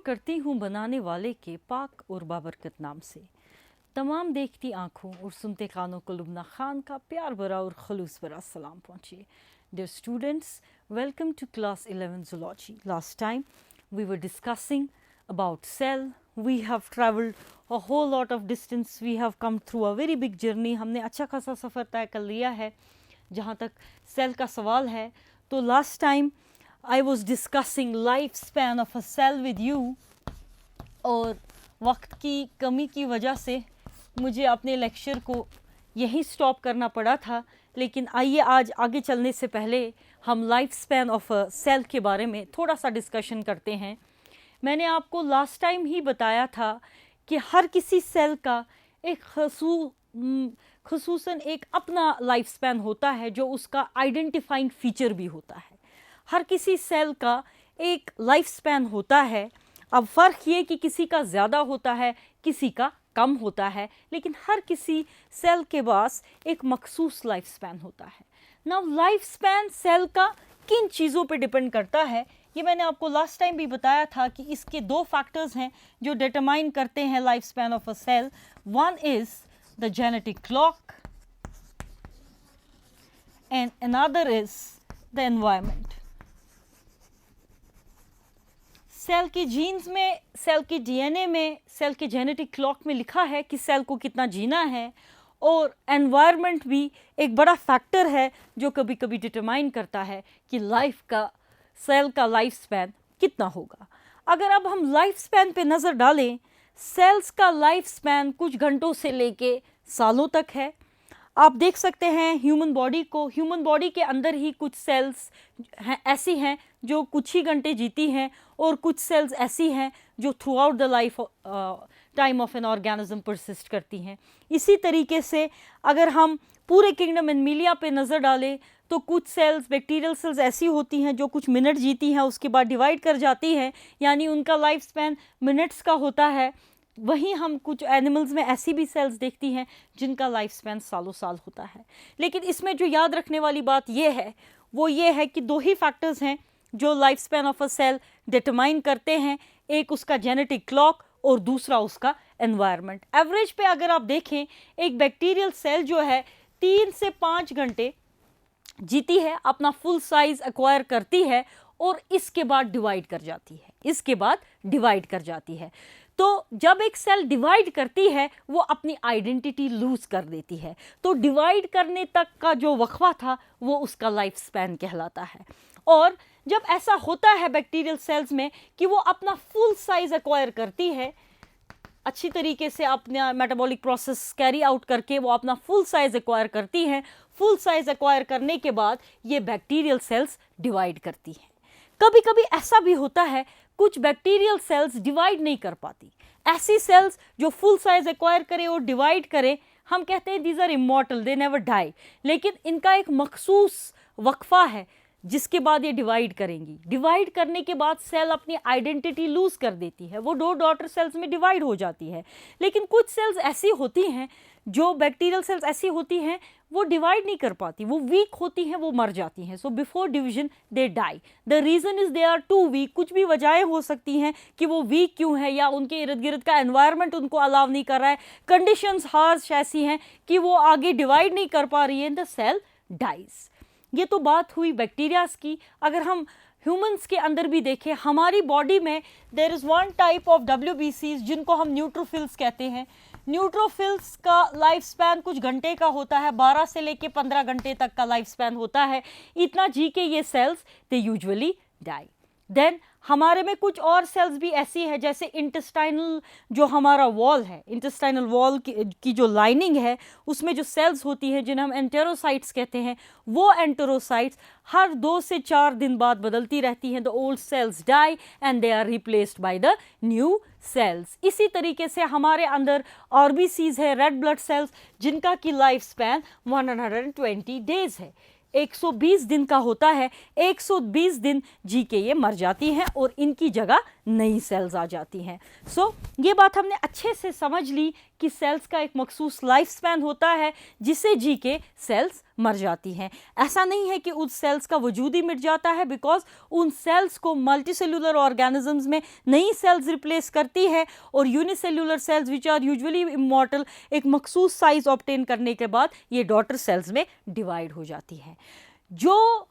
करती हूँ बनाने वाले के पाक और बाबरकत नाम से। तमाम देखती आँखों और सुनते कानों को लुब्ना खान का प्यार भरा और खलूस भरा सलाम पहुँचे। Dear students, welcome to class 11 zoology. Last time we were discussing about cell. We have traveled a whole lot of distance. We have come through a very big journey. हमने अच्छा खासा सफ़र तय कर लिया है जहाँ तक सेल का सवाल है। तो last time I was discussing life span of a cell with you, और वक्त की कमी की वजह से मुझे अपने लेक्चर को यहीं स्टॉप करना पड़ा था। लेकिन आइए आज आगे चलने से पहले हम life span of a cell के बारे में थोड़ा सा डिस्कशन करते हैं। मैंने आपको लास्ट टाइम ही बताया था कि हर किसी सेल का एक खसूसन एक अपना लाइफ स्पैन होता है जो उसका आइडेंटिफाइंग फीचर भी होता है। हर किसी सेल का एक लाइफ स्पैन होता है। अब फ़र्क ये कि किसी का ज़्यादा होता है, किसी का कम होता है, लेकिन हर किसी सेल के पास एक मखसूस लाइफ स्पैन होता है। नाउ लाइफ स्पैन सेल का किन चीज़ों पे डिपेंड करता है, ये मैंने आपको लास्ट टाइम भी बताया था कि इसके दो फैक्टर्स हैं जो डिटरमाइन करते हैं life span of a cell. One is the genetic clock and another is the environment. Cell की जीन्स में, सेल की डीएनए में, सेल के जेनेटिक क्लॉक में लिखा है कि सेल को कितना जीना है, और एनवायरनमेंट भी एक बड़ा फैक्टर है जो कभी कभी डिटरमाइन करता है कि लाइफ का सेल का लाइफ स्पैन कितना होगा। अगर अब हम लाइफ स्पैन पे नज़र डालें, सेल्स का लाइफ स्पैन कुछ घंटों से लेके सालों तक है। आप देख सकते हैं ह्यूमन बॉडी को, ह्यूमन बॉडी के अंदर ही कुछ सेल्स ऐसी हैं जो कुछ ही घंटे जीती हैं, और कुछ सेल्स ऐसी हैं जो through out the life time of an organism persist करती हैं। इसी तरीके से अगर हम पूरे किंगडम एनिमलिया पे नज़र डालें तो कुछ सेल्स, बैक्टीरियल सेल्स ऐसी होती हैं जो कुछ मिनट जीती हैं, उसके बाद डिवाइड कर जाती हैं, यानी उनका लाइफ स्पैन मिनट्स का होता है। वहीं हम कुछ एनिमल्स में ऐसी भी सेल्स देखती हैं जिनका लाइफ स्पैन सालों साल होता है। लेकिन इसमें जो याद रखने वाली बात ये है, वो ये है कि दो ही फैक्टर्स हैं जो life span of a cell determine करते हैं, एक उसका जेनेटिक क्लॉक और दूसरा उसका एनवायरनमेंट। एवरेज पे अगर आप देखें, एक बैक्टीरियल सेल जो है 3 से 5 घंटे जीती है, अपना फुल साइज एक्वायर करती है और इसके बाद डिवाइड कर जाती है। तो जब एक सेल डिवाइड करती है वो अपनी आइडेंटिटी लूज कर देती है। तो डिवाइड करने तक का जो वक्फा था वो उसका लाइफ स्पैन कहलाता है। और जब ऐसा होता है बैक्टीरियल सेल्स में कि वो अपना फुल साइज एक्वायर करती है, अच्छी तरीके से अपना मेटाबॉलिक प्रोसेस कैरी आउट करके वो अपना फुल साइज एक्वायर करती हैं। फुल साइज एक्वायर करने के बाद ये बैक्टीरियल सेल्स डिवाइड करती हैं। कभी कभी ऐसा भी होता है कुछ बैक्टीरियल सेल्स डिवाइड नहीं कर पाती। ऐसी सेल्स जो फुल साइज एक्वायर करे और डिवाइड करे, हम कहते हैं these are immortal, they never die. लेकिन इनका एक मखसूस वक्फा है जिसके बाद ये डिवाइड करेंगी। डिवाइड करने के बाद सेल अपनी आइडेंटिटी लूज कर देती है, वो 2 डॉटर सेल्स में डिवाइड हो जाती है। लेकिन कुछ सेल्स ऐसी होती हैं, जो बैक्टीरियल सेल्स ऐसी होती हैं, वो डिवाइड नहीं कर पाती, वो वीक होती हैं, वो मर जाती हैं। So before division they die. The reason is they are too weak. कुछ भी वजहें हो सकती हैं कि वो वीक क्यों है, या उनके इर्द गिर्द का एनवायरनमेंट उनको अलाउ नहीं कर रहा है, कंडीशंस हार्श ऐसी हैं कि वो आगे डिवाइड नहीं कर पा रही है, द सेल डाइज। ये तो बात हुई बैक्टीरियाज की। अगर हम ह्यूमंस के अंदर भी देखें, हमारी बॉडी में there is one type of WBCs जिनको हम न्यूट्रोफिल्स कहते हैं। न्यूट्रोफिल्स का लाइफ स्पैन कुछ घंटे का होता है, 12 से लेके 15 घंटे तक का लाइफ स्पैन होता है। इतना जी के ये cells they usually die. Then हमारे में कुछ और सेल्स भी ऐसी है, जैसे इंटेस्टाइनल जो हमारा वॉल है, इंटेस्टाइनल वॉल की जो लाइनिंग है उसमें जो सेल्स होती हैं जिन्हें हम एंटेरोसाइट्स कहते हैं, वो एंटेरोसाइट्स हर 2 से 4 दिन बाद बदलती रहती हैं। The old cells die and they are replaced by the new cells. इसी तरीके से हमारे अंदर RBCs है, रेड ब्लड सेल्स, जिनका की लाइफ स्पैन 120 डेज है, 120 दिन का होता है। 120 दिन जी के ये मर जाती हैं और इनकी जगह नई सेल्स आ जाती हैं। सो ये बात हमने अच्छे से समझ ली कि सेल्स का एक मखसूस लाइफ स्पैन होता है जिसे जी के सेल्स मर जाती हैं। ऐसा नहीं है कि उस सेल्स का वजूद ही मिट जाता है, बिकॉज उन सेल्स को मल्टीसेल्यूलर ऑर्गेनिजम्स में नई सेल्स रिप्लेस करती है और unicellular cells which are usually immortal एक मखसूस साइज ऑब्टेन करने के बाद ये डॉटर सेल्स में डिवाइड हो जाती है। जो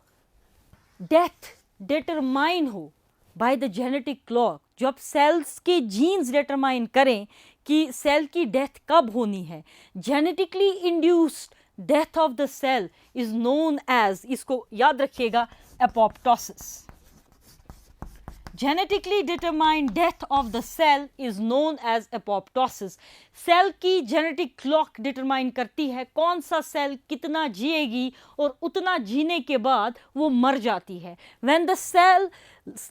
डेथ डिटरमाइन हो बाय द जेनेटिक क्लॉक, जब सेल्स के जीन्स डिटरमाइन करें कि सेल की डेथ कब होनी है, genetically induced death of the cell is known as, इसको याद रखिएगा, apoptosis. Genetically determined death of the cell is known as apoptosis. Cell की जेनेटिक क्लॉक डिटरमाइन करती है कौन सा सेल कितना जिएगी और उतना जीने के बाद वो मर जाती है। When the cell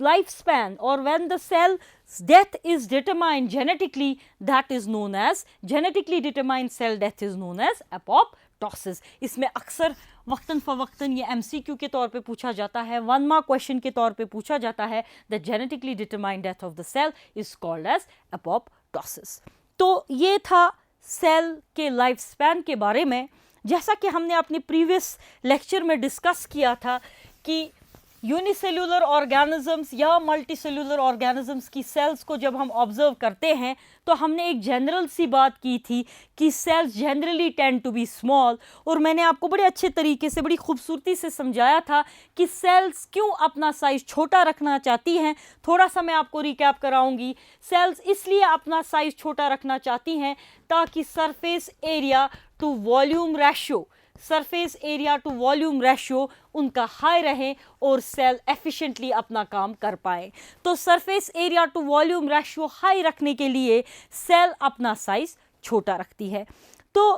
lifespan or when the cell's death is determined genetically, that is known as genetically determined cell death is known as apoptosis। इसमें अक्सर वक्तन फ़वक्तन ये MCQ के तौर पे पूछा जाता है, 1 मार्क क्वेश्चन के तौर पे पूछा जाता है, the genetically determined death of the cell is called as apoptosis। तो ये था सेल के लाइफ स्पैन के बारे में। जैसा कि हमने अपने प्रीवियस लेक्चर में डिस्कस किया था कि यूनिसेल्यूलर ऑर्गेनिजम्स या मल्टीसेल्यूलर ऑर्गेनिजम्स की सेल्स को जब हम ऑब्जर्व करते हैं तो हमने एक जनरल सी बात की थी कि cells generally tend to be small, और मैंने आपको बड़े अच्छे तरीके से बड़ी खूबसूरती से समझाया था कि सेल्स क्यों अपना साइज़ छोटा रखना चाहती हैं। थोड़ा सा मैं आपको रिकैप कराऊंगी। सेल्स इसलिए अपना साइज़ छोटा रखना चाहती हैं ताकि surface area to volume ratio, surface area to volume ratio उनका हाई रहे और सेल एफिशिएंटली अपना काम कर पाए। तो surface area to volume ratio high रखने के लिए सेल अपना साइज छोटा रखती है। तो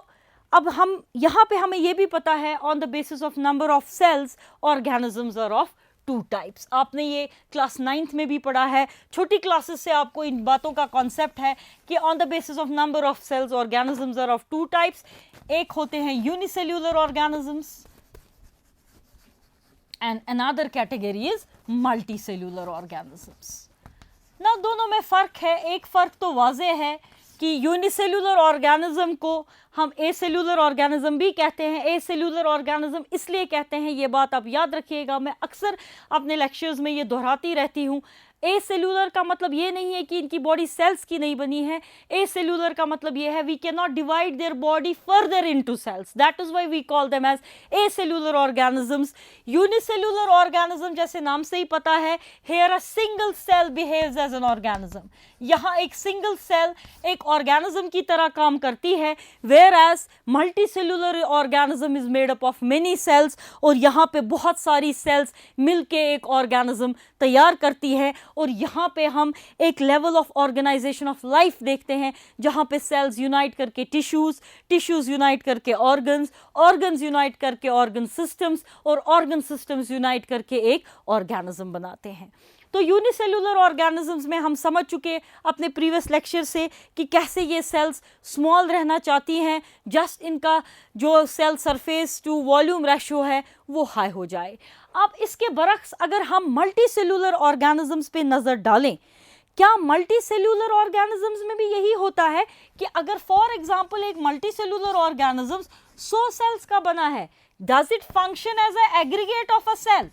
अब हम यहाँ पे हमें ये भी पता है on the basis of number of cells organisms are of 2 types. आपने ये क्लास 9th में भी पढ़ा है। छोटी क्लासेस से आपको इन बातों का कॉन्सेप्ट है कि on the basis of number of cells organisms are of 2 types. एक होते हैं unicellular organisms and another category is multicellular organisms. ना दोनों में फ़र्क है। एक फ़र्क तो वाज़ेह है कि यूनिसेल्यूलर ऑर्गेनिज्म को हम एसेल्यूलर ऑर्गेनिज्म भी कहते हैं। एसेल्यूलर ऑर्गेनिज्म इसलिए कहते हैं, ये बात आप याद रखिएगा, मैं अक्सर अपने लेक्चर्स में ये दोहराती रहती हूँ। एसेल्यूलर का मतलब ये नहीं है कि इनकी बॉडी सेल्स की नहीं बनी है। एसेल्यूलर का मतलब ये है we can not divide their body further into cells, that is why we call them as acellular organisms. Unicellular organism जैसे नाम से ही पता है, here a single cell behaves as an organism. यहाँ एक सिंगल सेल एक ऑर्गेनिज्म की तरह काम करती है, whereas multicellular organism is made up of many cells, और यहाँ पे बहुत सारी सेल्स मिलके एक ऑर्गेनिज्म तैयार करती है। और यहाँ पे हम एक level of organization of life देखते हैं जहाँ पे सेल्स यूनाइट करके टिश्यूज, टिश्यूज यूनाइट करके ऑर्गन्स, ऑर्गन्स यूनाइट करके ऑर्गन सिस्टम्स, और ऑर्गन सिस्टम्स यूनाइट करके एक ऑर्गेनिज्म बनाते हैं। तो यूनिसेल्यूलर ऑर्गेनिजम्स में हम समझ चुके अपने प्रीवियस लेक्चर से कि कैसे ये सेल्स स्मॉल रहना चाहती हैं, जस्ट इनका जो cell surface to volume ratio है वो हाई हो जाए। अब इसके बरक्स अगर हम मल्टीसेल्यूलर ऑर्गेनिजम्स पे नज़र डालें, क्या मल्टीसेल्यूलर ऑर्गेनिजम्स में भी यही होता है कि अगर फॉर एग्जांपल एक मल्टीसेल्यूलर ऑर्गेनिजम्स 100 सेल्स का बना है, does it function as a aggregate of a cell?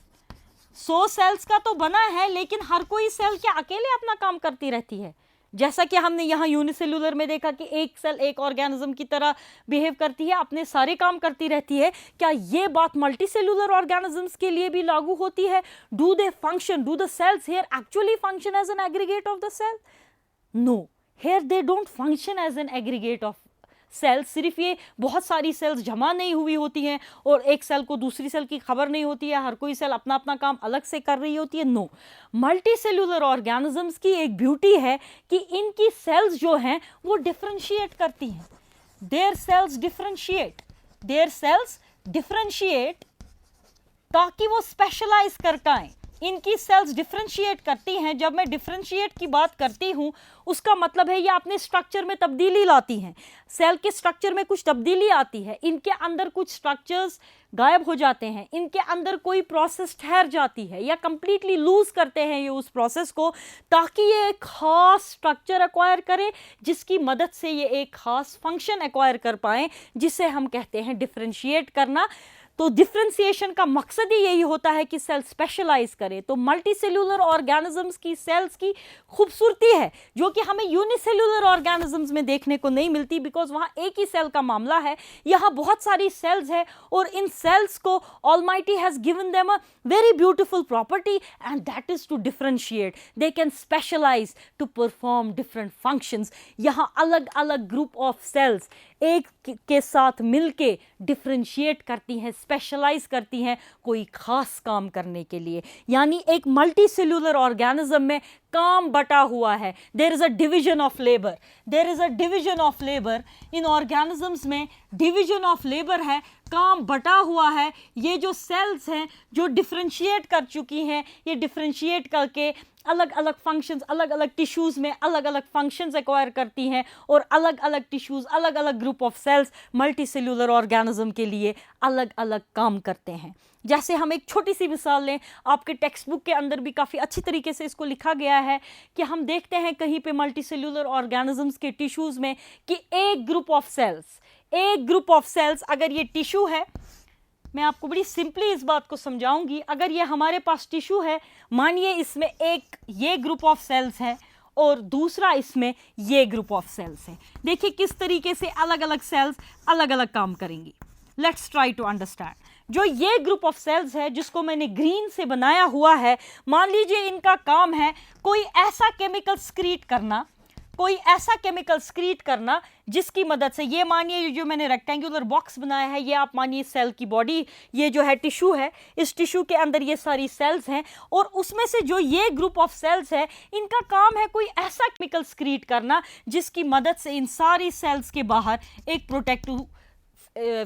100 cells का तो बना है, लेकिन हर कोई सेल क्या अकेले अपना काम करती रहती है? जैसा कि हमने यहाँ यूनिसेल्यूलर में देखा कि एक सेल एक ऑर्गेनिज्म की तरह बिहेव करती है, अपने सारे काम करती रहती है। क्या ये बात मल्टीसेल्यूलर ऑर्गेनिजम्स के लिए भी लागू होती है? Do they function, do the cells here actually function as an aggregate of the cell? No, here they don't function as an aggregate of cells. सिर्फ ये बहुत सारी सेल्स जमा नहीं हुई होती हैं और एक सेल को दूसरी सेल की खबर नहीं होती है, हर कोई सेल अपना अपना काम अलग से कर रही होती है। नो, मल्टीसेल्यूलर ऑर्गेनिजम्स की एक ब्यूटी है कि इनकी सेल्स जो हैं वो डिफरेंशिएट करती हैं। Their cells differentiate, their cells differentiate ताकि वो स्पेशलाइज कर पाएं इनकी सेल्स डिफरेंशिएट करती हैं। जब मैं डिफरेंशिएट की बात करती हूँ उसका मतलब है ये अपने स्ट्रक्चर में तब्दीली लाती हैं, सेल के स्ट्रक्चर में कुछ तब्दीली आती है, इनके अंदर कुछ स्ट्रक्चर्स गायब हो जाते हैं, इनके अंदर कोई प्रोसेस ठहर जाती है या कंप्लीटली लूज करते हैं ये उस प्रोसेस को, ताकि ये एक खास स्ट्रक्चर एक्वायर करे जिसकी मदद से ये एक खास फंक्शन एक्वायर कर पाएँ, जिसे हम कहते हैं डिफरेंशिएट करना। तो डिफरेंशिएशन का मकसद ही यही होता है कि सेल स्पेशलाइज करे। तो मल्टी सेल्यूलर ऑर्गेनिजम्स की सेल्स की खूबसूरती है जो कि हमें यूनिसेल्यूलर ऑर्गेनिजम्स में देखने को नहीं मिलती, बिकॉज वहाँ एक ही सेल का मामला है, यहाँ बहुत सारी सेल्स है और इन सेल्स को almighty has given them a very beautiful property and that is to differentiate. They can specialize to perform different functions. यहाँ अलग अलग ग्रुप ऑफ सेल्स एक के साथ मिलके डिफरेंशिएट करती हैं, स्पेशलाइज करती हैं कोई खास काम करने के लिए। यानी एक मल्टी सेल्यूलर ऑर्गेनिज्म में काम बटा हुआ है। There is a division of labour, there is a division of labour in organisms में, डिवीजन ऑफ लेबर है, काम बटा हुआ है। ये जो सेल्स हैं जो डिफरेंशिएट कर चुकी हैं, ये डिफरेंशिएट करके अलग अलग फंक्शंस, अलग अलग टिश्यूज़ में अलग अलग फंक्शंस एक्वायर करती हैं और अलग अलग टिश्यूज़, अलग अलग group of cells multicellular organism के लिए अलग अलग काम करते हैं। जैसे हम एक छोटी सी मिसाल लें, आपके टेक्स्ट बुक के अंदर भी काफ़ी अच्छी तरीके से इसको लिखा गया है कि हम देखते हैं कहीं पे मल्टी सेल्यूलर ऑर्गेनिजम्स के टिश्यूज़ में कि एक ग्रुप ऑफ सेल्स अगर ये टिश्यू है, मैं आपको बड़ी सिंपली इस बात को समझाऊंगी। अगर ये हमारे पास टिश्यू है, मानिए इसमें एक ये ग्रुप ऑफ सेल्स है और दूसरा इसमें ये ग्रुप ऑफ सेल्स है। देखिए किस तरीके से अलग अलग सेल्स अलग अलग काम करेंगी। Let's try to understand. जो ये ग्रुप ऑफ सेल्स है जिसको मैंने ग्रीन से बनाया हुआ है, मान लीजिए इनका काम है कोई ऐसा केमिकल स्क्रीट करना जिसकी मदद से, ये मानिए जो मैंने रेक्टेंगुलर बॉक्स बनाया है, ये आप मानिए सेल की बॉडी, ये जो है टिश्यू है, इस टिश्यू के अंदर ये सारी सेल्स हैं और उसमें से जो ये ग्रुप ऑफ सेल्स है इनका काम है कोई ऐसा केमिकल स्क्रीट करना जिसकी मदद से इन सारी सेल्स के बाहर एक प्रोटेक्टिव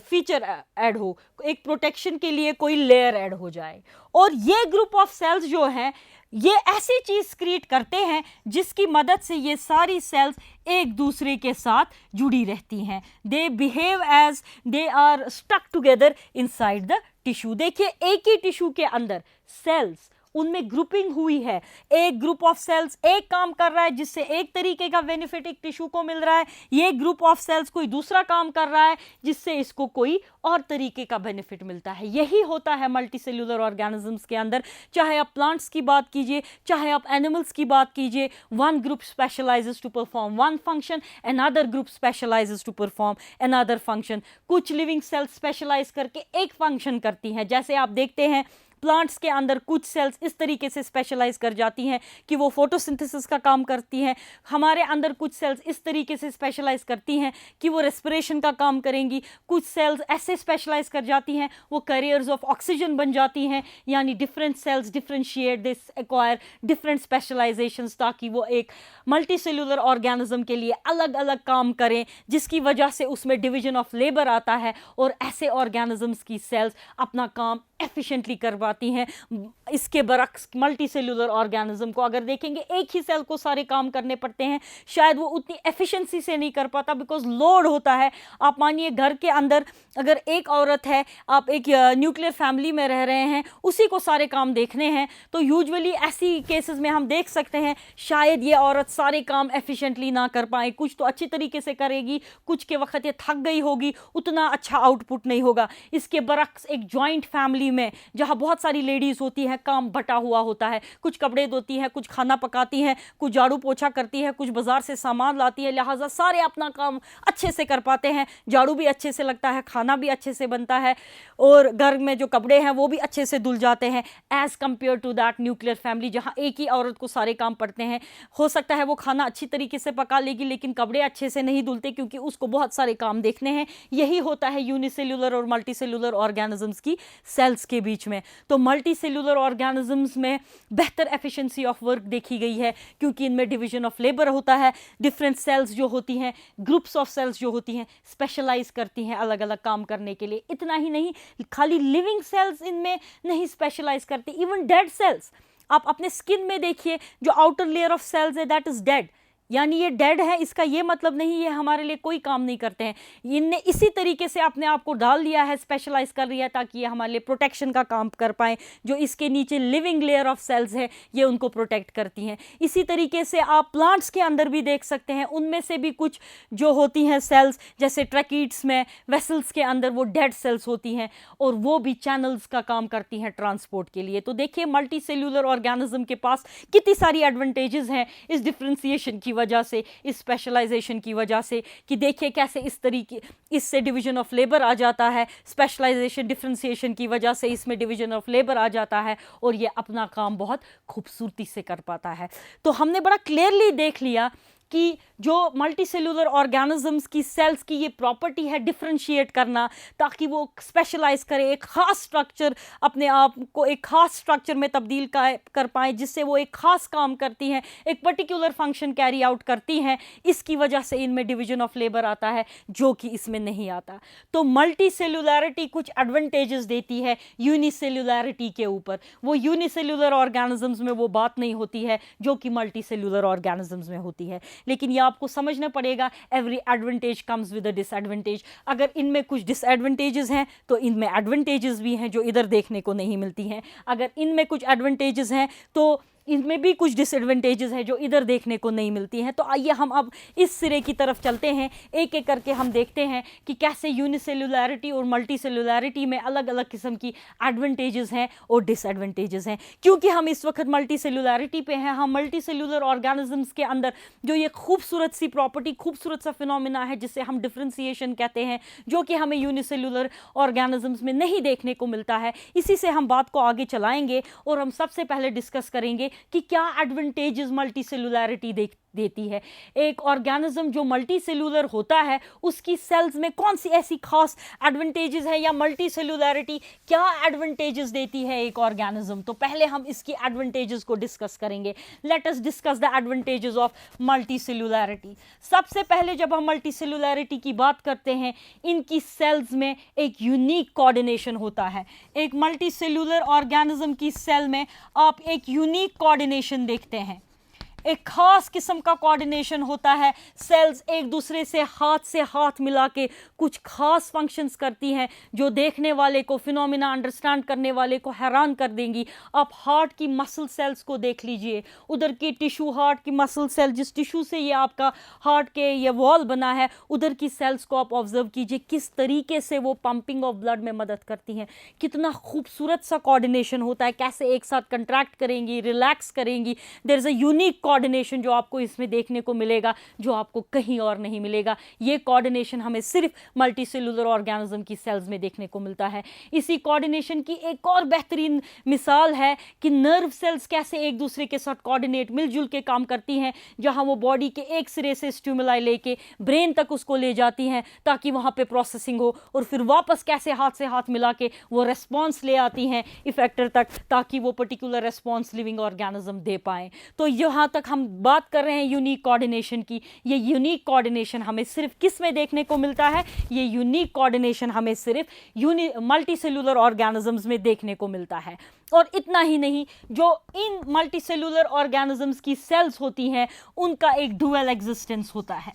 फीचर ऐड हो, एक प्रोटेक्शन के लिए कोई लेयर ऐड हो जाए। और ये ग्रुप ऑफ सेल्स जो हैं ये ऐसी चीज़ क्रिएट करते हैं जिसकी मदद से ये सारी सेल्स एक दूसरे के साथ जुड़ी रहती हैं। They behave as they are stuck together inside the tissue. देखिए एक ही टिश्यू के अंदर सेल्स, उनमें ग्रुपिंग हुई है, एक ग्रुप ऑफ सेल्स एक काम कर रहा है जिससे एक तरीके का बेनिफिट एक टिश्यू को मिल रहा है, ये ग्रुप ऑफ सेल्स कोई दूसरा काम कर रहा है जिससे इसको कोई और तरीके का बेनिफिट मिलता है। यही होता है मल्टी सेल्यूलर ऑर्गेनिजम्स के अंदर, चाहे आप प्लांट्स की बात कीजिए, चाहे आप एनिमल्स की बात कीजिए। One group specializes to perform one function, another group specializes to perform another function. कुछ लिविंग सेल्स स्पेशलाइज करके एक फंक्शन करती हैं, जैसे आप देखते हैं प्लांट्स के अंदर कुछ सेल्स इस तरीके से स्पेशलाइज कर जाती हैं कि वो फोटोसिंथेसिस का काम करती हैं। हमारे अंदर कुछ सेल्स इस तरीके से स्पेशलाइज करती हैं कि वो रेस्पिरेशन का काम करेंगी। कुछ सेल्स ऐसे स्पेशलाइज कर जाती हैं वो कैरियर्स ऑफ ऑक्सीजन बन जाती हैं। यानी different cells differentiate, this acquire different specialisations ताकि वो एक मल्टी सेल्यूलर ऑर्गेनिज्म के लिए अलग अलग काम करें, जिसकी वजह से उसमें डिवीजन ऑफ लेबर आता है और ऐसे ऑर्गेनिजम्स की सेल्स अपना काम एफिशिएंटली करवाती हैं। इसके बरक्स मल्टी सेल्यूलर ऑर्गेनिज्म को अगर देखेंगे एक ही सेल को सारे काम करने पड़ते हैं, शायद वो उतनी एफिशिएंसी से नहीं कर पाता बिकॉज लोड होता है। आप मानिए घर के अंदर अगर एक औरत है, आप एक न्यूक्लियर फैमिली में रह रहे हैं, उसी को सारे काम देखने हैं, तो यूजुअली ऐसी केसेस में हम देख सकते हैं शायद ये औरत सारे काम एफिशिएंटली ना कर पाए। कुछ तो अच्छी तरीके से करेगी, कुछ के वक्त ये थक गई होगी, उतना अच्छा आउटपुट नहीं होगा। इसके बरक्स एक जॉइंट फैमिली में जहां बहुत सारी लेडीज होती हैं, काम बटा हुआ होता है, कुछ कपड़े धोती हैं, कुछ खाना पकाती हैं, कुछ झाड़ू पोछा करती है, कुछ बाजार से सामान लाती है, लिहाजा सारे अपना काम अच्छे से कर पाते हैं। झाड़ू भी अच्छे से लगता है, खाना भी अच्छे से बनता है और घर में जो कपड़े हैं वो भी अच्छे से धुल जाते हैं, as compare to that nuclear family जहां एक ही औरत को सारे काम पड़ते हैं। हो सकता है वो खाना अच्छी तरीके से पका लेगी लेकिन कपड़े अच्छे से नहीं धुलते क्योंकि उसको बहुत सारे काम देखने हैं। यही होता है यूनिसेल्यूलर और मल्टी सेल्यूलर ऑर्गेनिजम्स की सेल्स के बीच में। तो मल्टी सेल्यूलर ऑर्गेनिजम्स में बेहतर एफिशिएंसी ऑफ वर्क देखी गई है क्योंकि इनमें डिवीजन ऑफ लेबर होता है। डिफरेंट सेल्स जो होती हैं, ग्रुप्स ऑफ सेल्स जो होती हैं, स्पेशलाइज करती हैं अलग अलग काम करने के लिए। इतना ही नहीं, खाली लिविंग सेल्स इनमें नहीं स्पेशलाइज करती, इवन डेड सेल्स आप अपने स्किन में देखिए, जो आउटर लेयर ऑफ सेल्स है दैट इज डेड, यानी ये डेड है, इसका ये मतलब नहीं ये हमारे लिए कोई काम नहीं करते हैं। इनने इसी तरीके से अपने आप को डाल दिया है, स्पेशलाइज कर लिया है ताकि ये हमारे लिए प्रोटेक्शन का काम कर पाएँ। जो इसके नीचे लिविंग लेयर ऑफ सेल्स है ये उनको प्रोटेक्ट करती हैं। इसी तरीके से आप प्लांट्स के अंदर भी देख सकते हैं, उनमें से भी कुछ जो होती हैं सेल्स, जैसे ट्रैकीड्स में वेसल्स के अंदर वो डेड सेल्स होती हैं और वो भी चैनल्स का काम करती हैं ट्रांसपोर्ट के लिए। तो देखिए मल्टी सेल्यूलर ऑर्गेनिज्म के पास कितनी सारी एडवांटेजेस हैं इस डिफ्रेंसिएशन की वजह से, इस स्पेशलाइजेशन की वजह से, कि देखिए कैसे इस तरीके इससे डिवीजन ऑफ लेबर आ जाता है, स्पेशलाइजेशन डिफ्रेंसिएशन की वजह से इसमें डिवीजन ऑफ लेबर आ जाता है और ये अपना काम बहुत खूबसूरती से कर पाता है। तो हमने बड़ा क्लियरली देख लिया कि जो मल्टी सेलुलर ऑर्गेनिजम्स की सेल्स की ये प्रॉपर्टी है डिफ्रेंशिएट करना, ताकि वो स्पेशलाइज करे, एक ख़ास स्ट्रक्चर अपने आप को एक ख़ास स्ट्रक्चर में तब्दील कर पाएँ, जिससे वो एक ख़ास काम करती हैं, एक पर्टिकुलर फंक्शन कैरी आउट करती हैं। इसकी वजह से इनमें डिवीजन ऑफ लेबर आता है जो कि इसमें नहीं आता। तो मल्टी सेलुलैरिटी कुछ एडवांटेजेस देती है यूनिसेलुलैरिटी के ऊपर। वो यूनिसेलुलर ऑर्गेनिजम्स में वो बात नहीं होती है जो कि मल्टी सेलुलर ऑर्गेनिजम्स में होती है। लेकिन ये आपको समझना पड़ेगा, every advantage comes with a disadvantage. अगर इनमें कुछ डिसएडवांटेजेस हैं तो इनमें एडवांटेजेस भी हैं जो इधर देखने को नहीं मिलती हैं। अगर इनमें कुछ एडवांटेजेस हैं तो इनमें भी कुछ डिसएडवांटेजेस हैं जो इधर देखने को नहीं मिलती हैं। तो आइए हम अब इस सिरे की तरफ चलते हैं, एक एक करके हम देखते हैं कि कैसे यूनिसेलुलैरिटी और मल्टी सेलुलैरिटी में अलग अलग किस्म की एडवांटेजेस हैं और डिसएडवांटेजेस हैं। क्योंकि हम इस वक्त मल्टी सेलुलैरिटी पे हैं, हम मल्टी सेलुलर ऑर्गेनिजम्स के अंदर जो ये खूबसूरत सी प्रॉपर्टी, खूबसूरत सा फिनोमिना है जिसे हम डिफ्रेंसिएशन कहते हैं, जो कि हमें यूनिसेलुलर ऑर्गेनिजम्स में नहीं देखने को मिलता है, इसी से हम बात को आगे चलाएंगे। और हम सबसे पहले डिस्कस करेंगे कि क्या एडवांटेजेस मल्टी सेलुलैरिटी देती है। एक ऑर्गेनिज्म जो मल्टी सेलुलर होता है उसकी सेल्स में कौन सी ऐसी खास एडवांटेजेस है, या मल्टी सेलुलैरिटी क्या एडवांटेजेस देती है एक ऑर्गेनिज्म। तो पहले हम इसकी एडवांटेजेस को डिस्कस करेंगे। Let us discuss the advantages of multicellularity. सबसे पहले जब हम मल्टी सेलुलैरिटी की बात करते हैं, इनकी सेल्स में एक यूनिक कोऑर्डिनेशन होता है। एक मल्टी सेलुलर ऑर्गेनिज्म की सेल में आप एक यूनिक कोऑर्डिनेशन देखते हैं, एक खास किस्म का कोऑर्डिनेशन होता है। सेल्स एक दूसरे से हाथ मिला के कुछ खास फंक्शंस करती हैं जो देखने वाले को, फिनोमिना अंडरस्टैंड करने वाले को हैरान कर देंगी। आप हार्ट की मसल सेल्स को देख लीजिए, उधर की टिश्यू, हार्ट की मसल सेल, जिस टिश्यू से ये आपका हार्ट के ये वॉल बना है, उधर की सेल्स को आप ऑब्जर्व कीजिए किस तरीके से वो पंपिंग ऑफ ब्लड में मदद करती हैं। कितना खूबसूरत सा कोऑर्डिनेशन होता है, कैसे एक साथ कंट्रैक्ट करेंगी, रिलैक्स करेंगी। There is a unique coordination जो आपको इसमें देखने को मिलेगा, जो आपको कहीं और नहीं मिलेगा। ये कोऑर्डिनेशन हमें सिर्फ मल्टी सेलुलर ऑर्गेनिज्म की सेल्स में देखने को मिलता है। इसी कोऑर्डिनेशन की एक और बेहतरीन मिसाल है कि नर्व सेल्स कैसे एक दूसरे के साथ कोऑर्डिनेट, मिलजुल के काम करती हैं, जहां वो बॉडी के एक सिरे से स्टिमुलाई लेके ब्रेन तक उसको ले जाती हैं ताकि वहां पे प्रोसेसिंग हो, और फिर वापस कैसे हाथ से हाथ मिला के वो रेस्पॉन्स ले आती हैं इफेक्टर तक, ताकि वो पर्टिकुलर रेस्पॉन्स लिविंग ऑर्गेनिज्म दे पाएँ। तो यहाँ तक हम बात कर रहे हैं यूनिक कोऑर्डिनेशन की। ये यूनिक कोऑर्डिनेशन हमें सिर्फ किस में देखने को मिलता है? ये यूनिक कोऑर्डिनेशन हमें सिर्फ मल्टी सेलुलर ऑर्गेनिजम्स में देखने को मिलता है। और इतना ही नहीं, जो इन मल्टी सेलुलर ऑर्गेनिजम्स की सेल्स होती हैं उनका एक डुअल एग्जिस्टेंस होता है,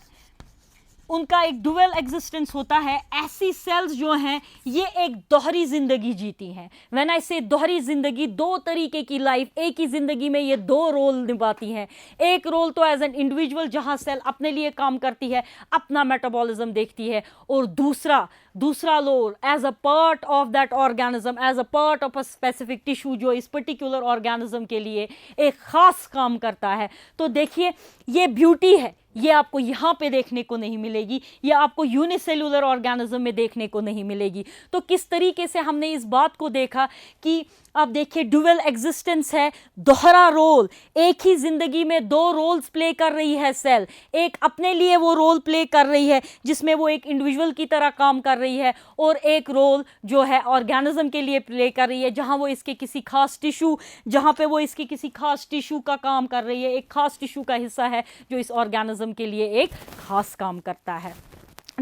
उनका एक डुअल एग्जिस्टेंस होता है। ऐसी सेल्स जो हैं ये एक दोहरी जिंदगी जीती हैं। व्हेन आई से दोहरी जिंदगी, दो तरीके की लाइफ, एक ही जिंदगी में ये दो रोल निभाती हैं। एक रोल तो एज एन इंडिविजुअल, जहां सेल अपने लिए काम करती है, अपना मेटाबॉलिज्म देखती है, और दूसरा role as a part of that organism, as a part of a specific tissue जो इस पर्टिकुलर ऑर्गेनिज्म के लिए एक खास काम करता है। तो देखिए ये ब्यूटी है, ये आपको यहाँ पे देखने को नहीं मिलेगी, ये आपको यूनिसेलुलर ऑर्गेनिज्म में देखने को नहीं मिलेगी। तो किस तरीके से हमने इस बात को देखा कि अब देखिए डुअल एग्जिस्टेंस है, दोहरा रोल, एक ही जिंदगी में दो रोल्स प्ले कर रही है सेल। एक अपने लिए वो रोल प्ले कर रही है जिसमें वो एक इंडिविजुअल की तरह काम कर रही है, और एक रोल जो है ऑर्गेनिज्म के लिए प्ले कर रही है, जहां वो इसके किसी खास टिश्यू, जहां पे वो इसकी किसी खास टिश्यू का काम कर रही है, एक खास टिश्यू का हिस्सा है जो इस ऑर्गेनिज्म के लिए एक खास काम करता है।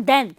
देन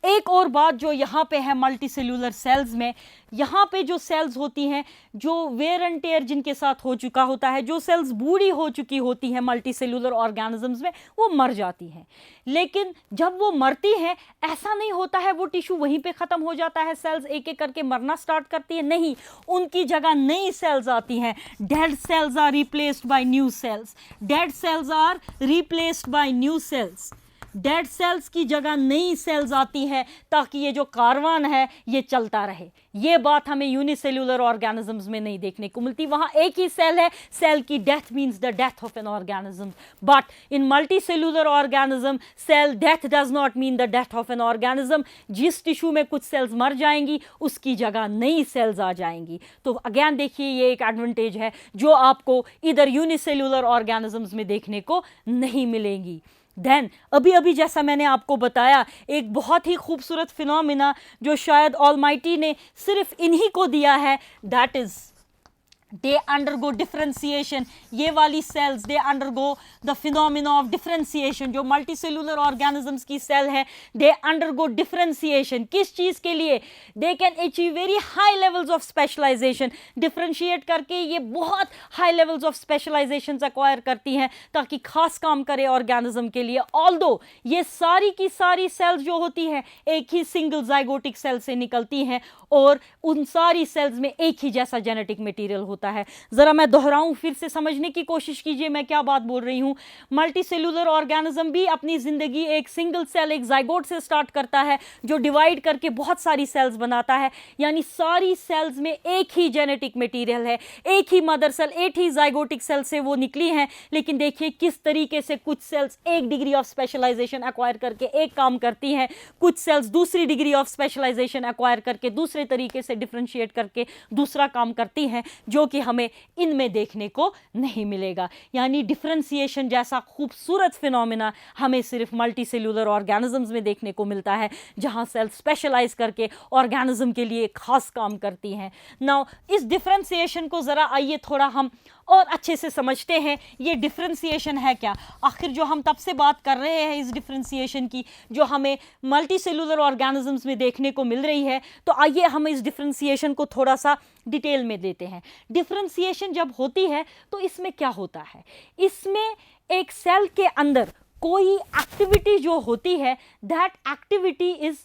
एक और बात जो यहाँ पे है मल्टी सेल्यूलर सेल्स में, यहाँ पे जो सेल्स होती हैं जो वेयर एंड टेयर जिनके साथ हो चुका होता है, जो सेल्स बूढ़ी हो चुकी होती हैं मल्टी सेल्यूलर ऑर्गेनिजम्स में, वो मर जाती हैं। लेकिन जब वो मरती हैं ऐसा नहीं होता है वो टिश्यू वहीं पे ख़त्म हो जाता है, सेल्स एक एक करके मरना स्टार्ट करती है, नहीं, उनकी जगह नई सेल्स आती हैं। Dead cells are replaced by new cells, dead cells are replaced by new cells. Dead cells की जगह नई सेल्स आती हैं ताकि ये जो कारवान है ये चलता रहे। ये बात हमें यूनिसेल्यूलर ऑर्गेनिजम्स में नहीं देखने को मिलती। वहाँ एक ही सेल है, सेल की death means the death of an organism, but in multicellular organism cell death does not mean the death of an organism. जिस टिश्यू में कुछ सेल्स मर जाएंगी उसकी जगह नई सेल्स आ जाएंगी। तो अगेन देखिए ये एक एडवांटेज है जो आपको इधर यूनिसेल्यूलर ऑर्गेनिजम्स में देखने को नहीं मिलेंगी। देन अभी जैसा मैंने आपको बताया एक बहुत ही खूबसूरत फिनोमिना जो शायद ऑलमाइटी ने सिर्फ इन्हीं को दिया है, that is they undergo differentiation। ये वाली cells they undergo the phenomena of differentiation। जो multicellular organisms की cell है they undergo differentiation। किस चीज़ के लिए? they can achieve very high levels of specialization। differentiate करके ये बहुत high levels of specializations acquire करती हैं ताकि खास काम करे organism के लिए। although ये सारी की सारी cells जो होती हैं एक ही single zygotic cell से निकलती हैं और उन सारी cells में एक ही जैसा genetic material होता है। जरा मैं दोहराऊं, फिर से समझने की कोशिश कीजिए मैं क्या बात बोल रही हूं। मल्टी सेल्यूलर ऑर्गेनिज्म भी अपनी जिंदगी एक सिंगल सेल, एक जाइगोट से स्टार्ट करता है जो डिवाइड करके बहुत सारी सेल्स बनाता है, यानी सारी सेल्स में एक ही जेनेटिक मटेरियल है, एक ही मदर सेल, एक ही जाइगोटिक सेल से वो निकली हैं। लेकिन देखिए किस तरीके से कुछ सेल्स एक डिग्री ऑफ स्पेशलाइजेशन एक्वायर करके एक काम करती हैं, कुछ सेल्स दूसरी डिग्री ऑफ स्पेशलाइजेशन एक्वायर करके दूसरे तरीके से डिफरेंशिएट करके दूसरा काम करती हैं, जो कि हमें इनमें देखने को नहीं मिलेगा। यानी डिफरेंशिएशन जैसा खूबसूरत फिनोमिना हमें सिर्फ मल्टी सेल्यूलर ऑर्गेनिजम्स में देखने को मिलता है जहां सेल स्पेशलाइज करके ऑर्गेनिज्म के लिए खास काम करती हैं। नाउ इस डिफरेंशिएशन को ज़रा आइए थोड़ा हम और अच्छे से समझते हैं। ये डिफरेंशिएशन है क्या? आखिर जो हम तब से बात कर रहे हैं इस डिफरेंशिएशन की जो हमें मल्टी सेल्यूलर ऑर्गेनिजम्स में देखने को मिल रही है, तो आइए हम इस डिफरेंशिएशन को थोड़ा सा डिटेल में देते हैं। डिफरेंशिएशन जब होती है तो इसमें क्या होता है? इसमें एक सेल के अंदर कोई एक्टिविटी जो होती है that activity is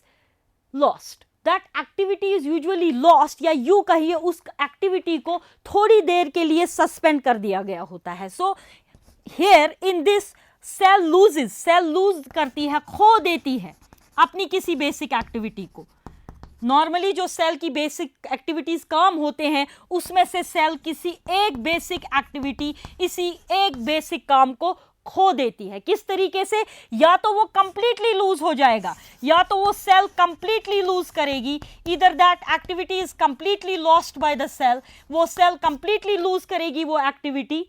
lost, that activity is usually lost, या यूं कहिए उस एक्टिविटी को थोड़ी देर के लिए सस्पेंड कर दिया गया होता है। So here in this cell loses, cell lose करती है, खो देती है अपनी किसी बेसिक एक्टिविटी को। नॉर्मली जो सेल की बेसिक एक्टिविटीज काम होते हैं उसमें से सेल किसी एक बेसिक एक्टिविटी, इसी एक बेसिक काम को खो देती है। किस तरीके से? या तो वो कंप्लीटली लूज हो जाएगा, या तो वो सेल कंप्लीटली लूज करेगी, इधर that activity is completely lost by the cell, वो सेल कंप्लीटली लूज करेगी वो एक्टिविटी,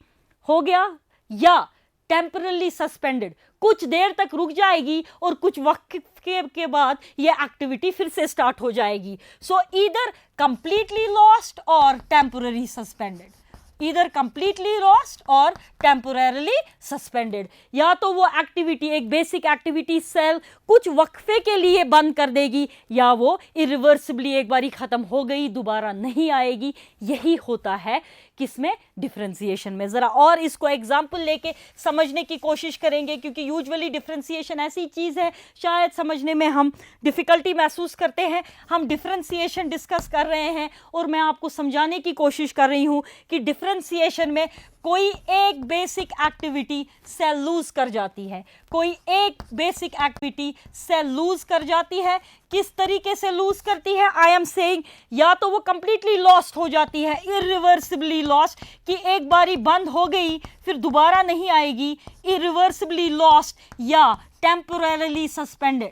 हो गया, या टेम्परली सस्पेंडेड, कुछ देर तक रुक जाएगी और कुछ वक्त के बाद ये एक्टिविटी फिर से स्टार्ट हो जाएगी। सो ईदर कंप्लीटली लॉस्ट और temporary suspended, either completely lost or temporarily suspended। या तो वो एक्टिविटी, एक बेसिक एक्टिविटी सेल कुछ वक्फे के लिए बंद कर देगी, या वो इरिवर्सिबली एक बारी ख़त्म हो गई दोबारा नहीं आएगी। यही होता है किसमें? डिफरेंशिएशन में। ज़रा और इसको एग्जाम्पल लेके समझने की कोशिश करेंगे, क्योंकि यूजुअली डिफरेंशिएशन ऐसी चीज़ है शायद समझने में हम डिफ़िकल्टी महसूस करते हैं। हम डिफरेंशिएशन डिस्कस कर रहे हैं और मैं आपको समझाने की कोशिश कर रही हूँ कि डिफरेंशिएशन में कोई एक बेसिक एक्टिविटी सेल लूज कर जाती है, कोई एक बेसिक एक्टिविटी सेल लूज कर जाती है। किस तरीके से लूज करती है? आई एम सेइंग या तो वो कंप्लीटली लॉस्ट हो जाती है, इरिवर्सिबली लॉस्ट, कि एक बारी बंद हो गई फिर दोबारा नहीं आएगी, इरिवर्सिबली लॉस्ट, या टेम्पोररली सस्पेंडेड,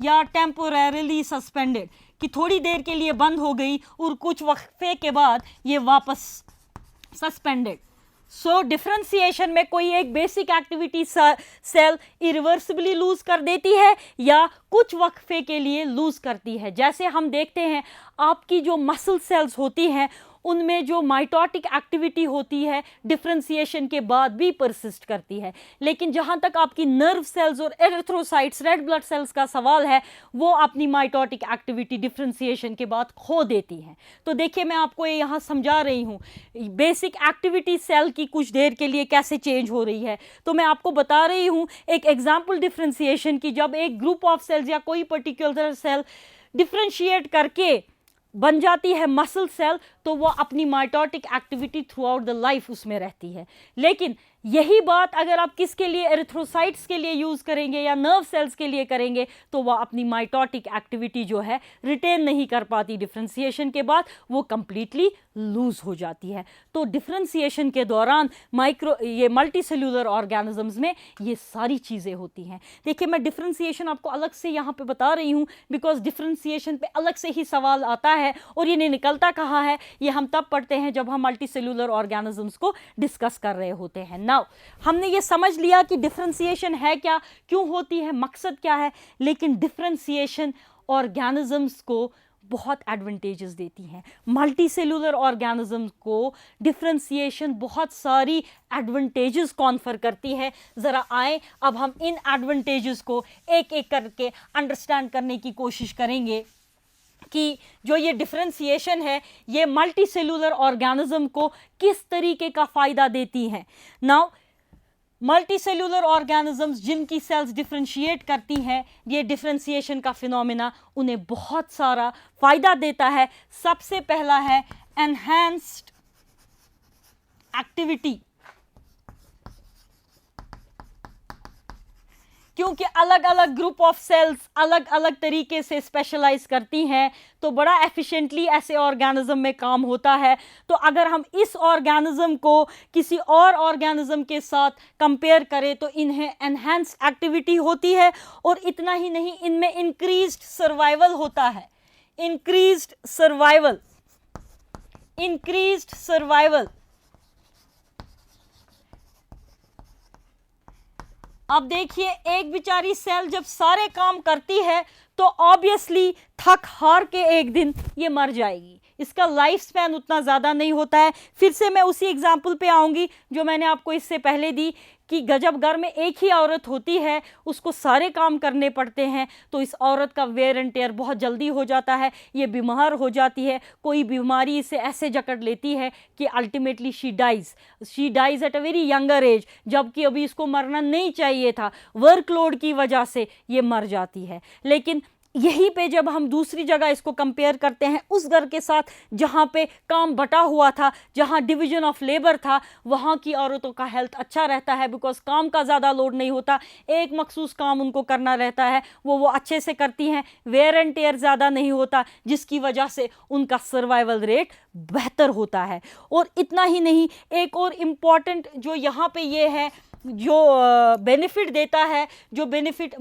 या टेम्पोररली सस्पेंडेड कि थोड़ी देर के लिए बंद हो गई और कुछ वक्फे के बाद ये वापस सस्पेंडेड। सो डिफरेंशिएशन में कोई एक basic activity cell irreversibly lose कर देती है या कुछ वक्फे के लिए लूज करती है। जैसे हम देखते हैं आपकी जो मसल सेल्स होती हैं उनमें जो माइटोटिक एक्टिविटी होती है डिफरेंशिएशन के बाद भी परसिस्ट करती है। लेकिन जहां तक आपकी नर्व सेल्स और एरिथ्रोसाइट्स, रेड ब्लड सेल्स का सवाल है, वो अपनी माइटोटिक एक्टिविटी डिफरेंशिएशन के बाद खो देती हैं। तो देखिए, मैं आपको ये यहाँ समझा रही हूँ बेसिक एक्टिविटी सेल की कुछ देर के लिए कैसे चेंज हो रही है। तो मैं आपको बता रही हूँ एक एग्जाम्पल डिफरेंशिएशन की, जब एक ग्रुप ऑफ सेल्स या कोई पर्टिकुलर सेल डिफरेंशिएट करके बन जाती है मसल सेल, तो वो अपनी mitotic activity through out the life उसमें रहती है। लेकिन यही बात अगर आप किसके लिए, एरिथ्रोसाइट्स के लिए यूज़ करेंगे या नर्व सेल्स के लिए करेंगे, तो वह अपनी माइटोटिक एक्टिविटी जो है रिटेन नहीं कर पाती डिफरेंशिएशन के बाद, वो कंप्लीटली लूज हो जाती है। तो डिफरेंशिएशन के दौरान ये मल्टी सेल्यूलर ऑर्गेनिजम्स में ये सारी चीज़ें होती हैं। देखिए, मैं डिफरेंशिएशन आपको अलग से यहाँ पे बता रही हूँ बिकॉज डिफरेंशिएशन पे अलग से ही सवाल आता है और ये नहीं निकलता कहाँ है, ये हम तब पढ़ते हैं जब हम मल्टी सेल्यूलर ऑर्गेनिजम्स को डिस्कस कर रहे होते हैं। नाउ हमने ये समझ लिया कि डिफरेंशिएशन है क्या, क्यों होती है, मकसद क्या है। लेकिन डिफरेंशिएशन ऑर्गेनिजम्स को बहुत एडवांटेजेस देती हैं। मल्टी सेल्यूलर ऑर्गेनिज्म को डिफरेंशिएशन बहुत सारी एडवांटेजेस कॉन्फर करती है। ज़रा आए अब हम इन एडवांटेजेस को एक एक करके अंडरस्टैंड करने की कोशिश करेंगे कि जो ये डिफरेंशिएशन है ये मल्टी सेल्यूलर ऑर्गेनिज्म को किस तरीके का फ़ायदा देती हैं। नाउ मल्टी सेल्यूलर ऑर्गेनिजम्स जिनकी सेल्स डिफरेंशिएट करती हैं, ये डिफरेंशिएशन का फिनोमेना उन्हें बहुत सारा फ़ायदा देता है। सबसे पहला है एनहांस्ड एक्टिविटी, क्योंकि अलग अलग ग्रुप ऑफ सेल्स अलग अलग तरीके से स्पेशलाइज करती हैं, तो बड़ा एफिशिएंटली ऐसे ऑर्गेनिज्म में काम होता है। तो अगर हम इस ऑर्गेनिज्म को किसी और ऑर्गेनिज्म के साथ कंपेयर करें तो इन्हें एनहांस्ड एक्टिविटी होती है, और इतना ही नहीं, इनमें इंक्रीज्ड सर्वाइवल होता है। Increased survival, increased survival. अब देखिए, एक बेचारी सेल जब सारे काम करती है तो ऑब्वियसली थक हार के एक दिन ये मर जाएगी। इसका लाइफ स्पैन उतना ज़्यादा नहीं होता है। फिर से मैं उसी एग्जाम्पल पे आऊँगी जो मैंने आपको इससे पहले दी कि जब घर में एक ही औरत होती है, उसको सारे काम करने पड़ते हैं, तो इस औरत का वेयर एंड टेयर बहुत जल्दी हो जाता है, ये बीमार हो जाती है, कोई बीमारी इसे ऐसे जकड़ लेती है कि ultimately she dies at a very younger age, जबकि अभी इसको मरना नहीं चाहिए था, वर्कलोड की वजह से ये मर जाती है। लेकिन यहीं पे जब हम दूसरी जगह इसको कंपेयर करते हैं उस घर के साथ जहाँ पे काम बटा हुआ था, जहाँ डिवीजन ऑफ लेबर था, वहाँ की औरतों का हेल्थ अच्छा रहता है बिकॉज काम का ज़्यादा लोड नहीं होता, एक मखसूस काम उनको करना रहता है, वो अच्छे से करती हैं, वेयर एंड टेयर ज़्यादा नहीं होता, जिसकी वजह से उनका सर्वाइवल रेट बेहतर होता है। और इतना ही नहीं, एक और इम्पॉर्टेंट जो यहाँ पे ये है, जो बेनिफिट देता है, जो बेनिफिट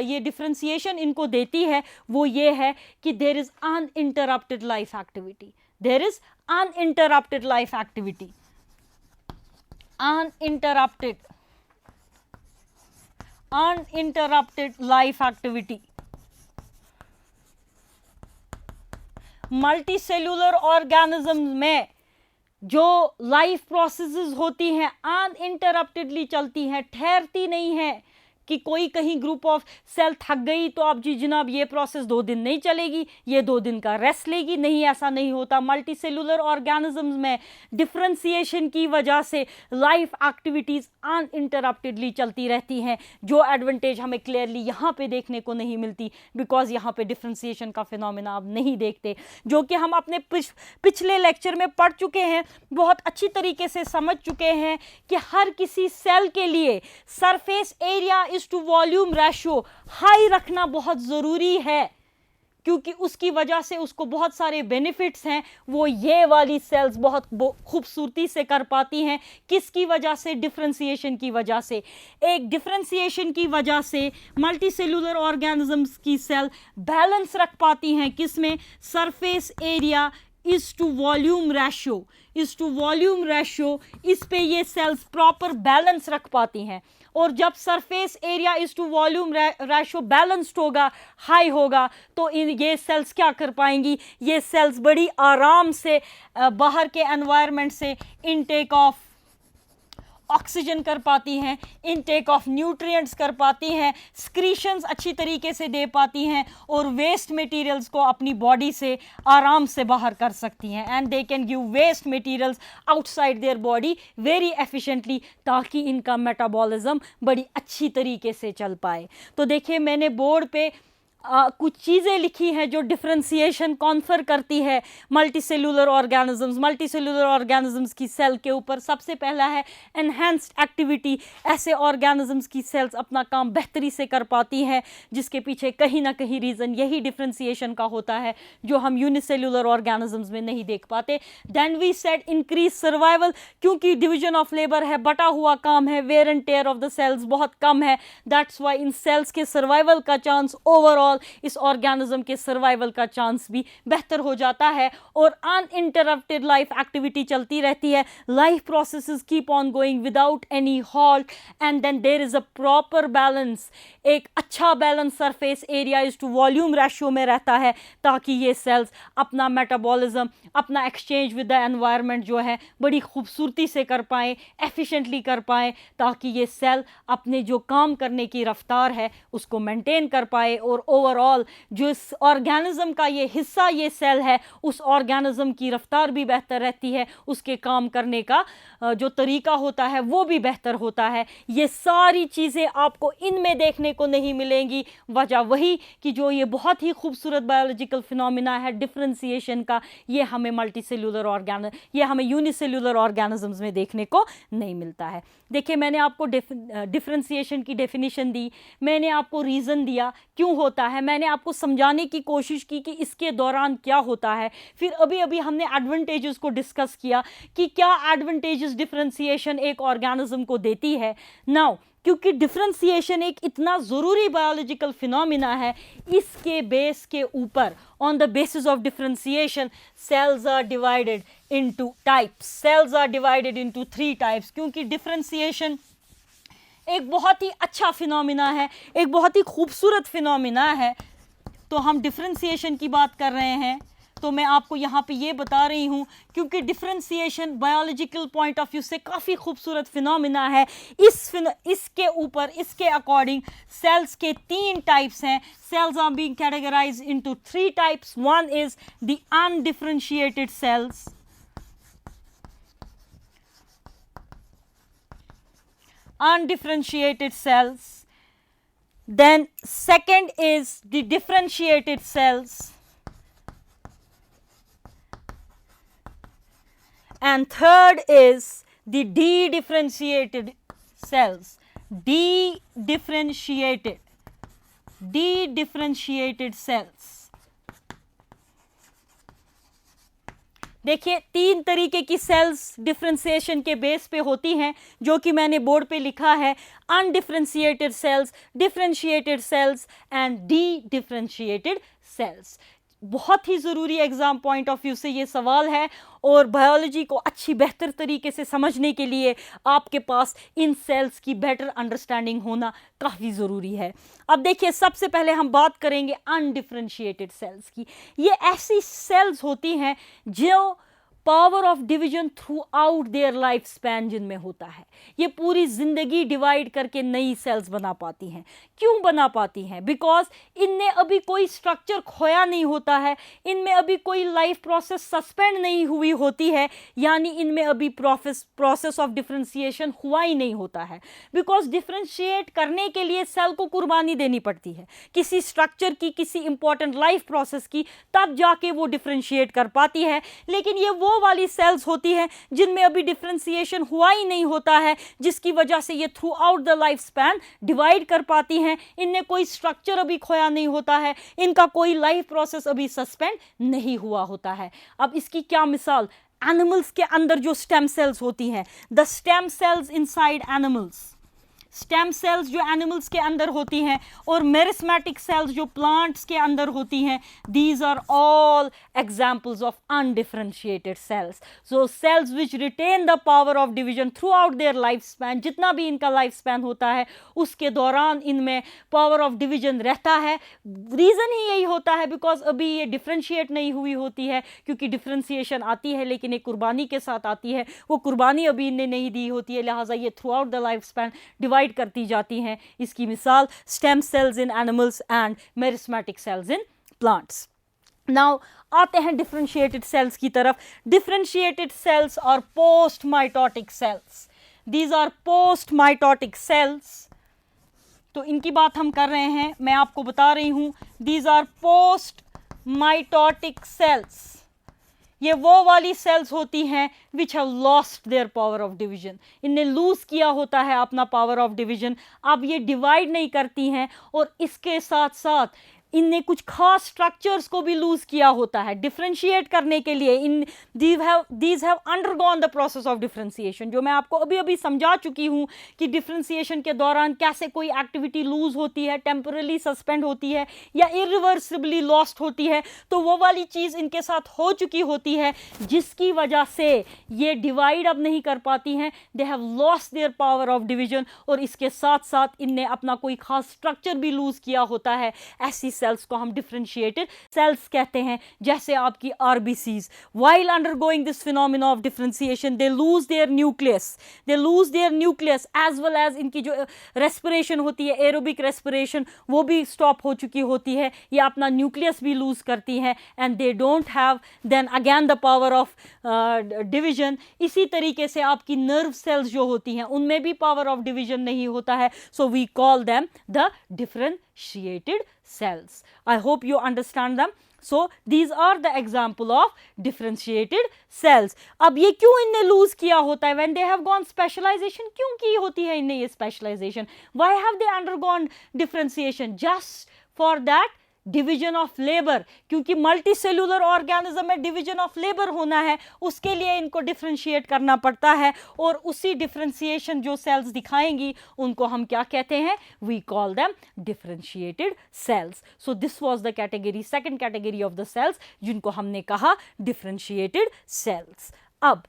ये डिफरेंशिएशन इनको देती है, वो ये है कि there is uninterrupted life activity. There is uninterrupted life activity, uninterrupted life activity. Multicellular organism में जो लाइफ प्रोसेसेस होती हैं अनइंटरप्टेडली चलती हैं, ठहरती नहीं है कि कोई कहीं ग्रुप ऑफ सेल थक गई तो अब जी जनाब ये प्रोसेस 2 दिन नहीं चलेगी, ये 2 दिन का रेस्ट लेगी, नहीं, ऐसा नहीं होता। मल्टी सेल्यूलर ऑर्गेनिजम्स में डिफरेंशिएशन की वजह से लाइफ एक्टिविटीज़ अनइंटरप्टेडली चलती रहती हैं, जो एडवांटेज हमें क्लियरली यहाँ पे देखने को नहीं मिलती बिकॉज यहाँ पे डिफरेंशिएशन का फिनोमेना आप नहीं देखते, जो कि हम अपने पिछले लेक्चर में पढ़ चुके हैं, बहुत अच्छी तरीके से समझ चुके हैं कि हर किसी सेल के लिए surface area is to volume ratio high रखना बहुत ज़रूरी है, क्योंकि उसकी वजह से उसको बहुत सारे बेनिफिट्स हैं। वो ये वाली सेल्स बहुत खूबसूरती से कर पाती हैं, किसकी वजह से? डिफरेंशिएशन की वजह से। एक डिफरेंशिएशन की वजह से मल्टी सेल्यूलर ऑर्गेनिजम्स की सेल बैलेंस रख पाती हैं, किसमें? Surface area is to volume ratio, is to volume ratio, इस पे ये सेल्स प्रॉपर बैलेंस रख पाती हैं। और जब surface area is to volume ratio balanced होगा, हाई होगा, तो ये सेल्स क्या कर पाएंगी, ये सेल्स बड़ी आराम से बाहर के एनवायरनमेंट से इनटेक ऑफ ऑक्सीजन कर पाती हैं, इनटेक ऑफ न्यूट्रिएंट्स कर पाती हैं, स्क्रीशंस अच्छी तरीके से दे पाती हैं और वेस्ट मटेरियल्स को अपनी बॉडी से आराम से बाहर कर सकती हैं, and they can give waste materials outside their body very efficiently, ताकि इनका मेटाबॉलिज्म बड़ी अच्छी तरीके से चल पाए। तो देखिए मैंने बोर्ड पे कुछ चीज़ें लिखी हैं जो डिफ्रेंसिएशन कॉन्फर करती है मल्टीसेलुलर ऑर्गेनिजम्स। मल्टीसेलुलर ऑर्गेनिजम्स की सेल के ऊपर सबसे पहला है एनहेंस्ड एक्टिविटी। ऐसे ऑर्गेनिजम्स की सेल्स अपना काम बेहतरी से कर पाती हैं, जिसके पीछे कहीं ना कहीं रीज़न यही डिफ्रेंसिएशन का होता है जो हम यूनिसेलुलर ऑर्गेनिजम्स में नहीं देख पाते। Then we said increase survival, क्योंकि डिवीजन ऑफ लेबर है, बटा हुआ काम है, wear and tear of the cells बहुत कम है, दैट्स वाई इन सेल्स के सर्वाइवल का चांस ओवरऑल, इस ऑर्गेनिज्म के सर्वाइवल का चांस भी बेहतर हो जाता है और अनइंटरप्टेड लाइफ एक्टिविटी चलती रहती है। Life processes keep on going without any halt, and then there is a proper balance. एक अच्छा balance surface area is to volume ratio में रहता है, ताकि ये सेल्स अपना मेटाबॉलिज्म, अपना एक्सचेंज विद द एनवायरनमेंट जो है बड़ी खूबसूरती से कर पाएँ, एफिशिएंटली कर पाएँ, ताकि ये सेल अपने जो काम करने की रफ्तार है उसको मेंटेन कर पाए और ओवरऑल जो इस ऑर्गेनिज्म का ये हिस्सा ये सेल है उस ऑर्गेनिज्म की रफ्तार भी बेहतर रहती है, उसके काम करने का जो तरीका होता है वो भी बेहतर होता है। ये सारी चीज़ें आपको इनमें देखने को नहीं मिलेंगी। वजह वही कि जो ये बहुत ही खूबसूरत बायोलॉजिकल फिनोमिना है डिफ्रेंसिएशन का, ये हमें मल्टीसेलुलर ये हमें यूनिसेलुलर ऑर्गेनिजम्स में देखने को नहीं मिलता है। देखिए मैंने आपको डिफ्रेंसिएशन की डेफिनेशन दी, मैंने आपको रीज़न दिया क्यों होता है, मैंने आपको समझाने की कोशिश की कि इसके दौरान क्या होता है, फिर अभी अभी हमने एडवांटेजेस को डिस्कस किया कि क्या एडवांटेजेस डिफ्रेंसिएशन एक ऑर्गेनिज्म को देती है। नाउ क्योंकि डिफ्रेंसिएशन एक इतना ज़रूरी बायोलॉजिकल फिनोमिना है, इसके बेस के ऊपर on the basis of differentiation cells are divided into types. Cells are divided into 3 types, क्योंकि डिफ्रेंसिएशन एक बहुत ही अच्छा फिनोमिना है, एक बहुत ही खूबसूरत फिनोमिना है। तो हम डिफ्रेंसिएशन की बात कर रहे हैं, तो मैं आपको यहाँ पे ये बता रही हूँ क्योंकि differentiation biological point of view से काफ़ी खूबसूरत फिनोमिना है। इसके ऊपर इसके अकॉर्डिंग सेल्स के 3 टाइप्स हैं। Cells are being categorized into 3 types. One is the undifferentiated cells, undifferentiated cells. Then second is the differentiated cells, and third is the dedifferentiated cells. Dedifferentiated cells. देखिए 3 तरीके की sales differentiation के base पे होती हैं, जो कि मैंने बोर्ड पे लिखा है। Undifferentiated cells, differentiated cells and dedifferentiated cells. बहुत ही ज़रूरी एग्ज़ाम पॉइंट ऑफ व्यू से ये सवाल है और बायोलॉजी को अच्छी बेहतर तरीके से समझने के लिए आपके पास इन सेल्स की बेटर अंडरस्टैंडिंग होना काफ़ी ज़रूरी है। अब देखिए सबसे पहले हम बात करेंगे अनडिफ्रेंशिएटेड सेल्स की। ये ऐसी सेल्स होती हैं जो power of division throughout their life span जिनमें होता है। ये पूरी ज़िंदगी डिवाइड करके नई सेल्स बना पाती हैं। क्यों बना पाती हैं? बिकॉज इनमें अभी कोई स्ट्रक्चर खोया नहीं होता है, इनमें अभी कोई लाइफ प्रोसेस सस्पेंड नहीं हुई होती है, यानी इनमें अभी प्रोसेस ऑफ डिफ्रेंसिएशन हुआ ही नहीं होता है। बिकॉज डिफ्रेंशिएट करने के लिए सेल को कुर्बानी देनी पड़ती है किसी स्ट्रक्चर की, किसी इंपॉर्टेंट लाइफ प्रोसेस की, तब जाके वो डिफ्रेंशिएट कर पाती है। लेकिन ये वो वाली सेल्स होती हैं जिनमें अभी डिफ्रेंसिएशन हुआ ही नहीं होता है, जिसकी वजह से ये throughout the life span divide कर पाती हैं। इनमें कोई स्ट्रक्चर अभी खोया नहीं होता है, इनका कोई लाइफ प्रोसेस अभी सस्पेंड नहीं हुआ होता है। अब इसकी क्या मिसाल? एनिमल्स के अंदर जो स्टेम सेल्स होती हैं, the stem cells inside animals, stem cells जो एनिमल्स के अंदर होती हैं और मेरिस्मेटिक सेल्स जो प्लांट्स के अंदर होती हैं, these are all examples of undifferentiated cells. So cells which retain the power of division throughout their life span, जितना भी इनका लाइफ स्पैन होता है उसके दौरान इनमें पावर ऑफ डिवीजन रहता है. रीज़न ही यही होता है बिकॉज अभी ये डिफ्रेंशिएट नहीं हुई होती है, क्योंकि डिफ्रेंशिएशन आती है लेकिन एक कुर्बानी के साथ आती है, वो कुर्बानी अभी इन्हें नहीं दी होती है, लिहाजा ये throughout the life span divide करती जाती हैं. इसकी मिसाल stem cells in animals and meristematic cells in plants. Now आते हैं डिफ्रेंशिएटेड सेल्स की तरफ. डिफ्रेंशिएटेड सेल्स और post mitotic cells, these are post mitotic cells. तो इनकी बात हम कर रहे हैं, मैं आपको बता रही हूं, these are post mitotic cells. ये वो वाली सेल्स होती हैं which have lost their power of division. इनने लूज किया होता है अपना पावर ऑफ डिवीजन. अब ये डिवाइड नहीं करती हैं और इसके साथ साथ इनने कुछ खास स्ट्रक्चर्स को भी लूज किया होता है डिफ्रेंशिएट करने के लिए. In these have undergone the process of differentiation, जो मैं आपको अभी अभी समझा चुकी हूँ कि डिफ्रेंशिएशन के दौरान कैसे कोई एक्टिविटी लूज होती है, टेम्परली सस्पेंड होती है या इरिवर्सिबली लॉस्ट होती है. तो वो वाली चीज़ इनके साथ हो चुकी होती है जिसकी वजह से ये डिवाइड अब नहीं कर पाती हैं. They have lost their power of division और इसके साथ साथ इनने अपना कोई खास स्ट्रक्चर भी लूज किया होता है. ऐसी सेल्स को हम डिफरेंशिएटेड सेल्स कहते हैं. जैसे आपकी RBCs, while undergoing this phenomena of differentiation they lose their nucleus as well as इनकी जो रेस्पिरेशन होती है, एरोबिक रेस्पिरेशन, वो भी स्टॉप हो चुकी होती है. ये अपना न्यूक्लियस भी लूज करती हैं and they don't have then again the power of division. इसी तरीके से आपकी नर्व सेल्स जो होती हैं उनमें भी पावर ऑफ डिवीजन नहीं होता है. So we call them the differentiated cells. I hope you understand them. So these are the example of differentiated cells. अब ये क्यों इनने लूज किया होता है? When they have gone specialization, क्यों की होती है इनने ये specialization? Why have they undergone differentiation? Just for that division of labour, क्योंकि मल्टी सेल्यूलर ऑर्गेनिज्म में डिवीजन ऑफ लेबर होना है, उसके लिए इनको डिफ्रेंशिएट करना पड़ता है. और उसी डिफ्रेंशिएशन जो सेल्स दिखाएंगी उनको हम क्या कहते हैं? We call them differentiated cells. So this was the category, second category of the cells जिनको हमने कहा डिफ्रेंशिएटेड सेल्स. अब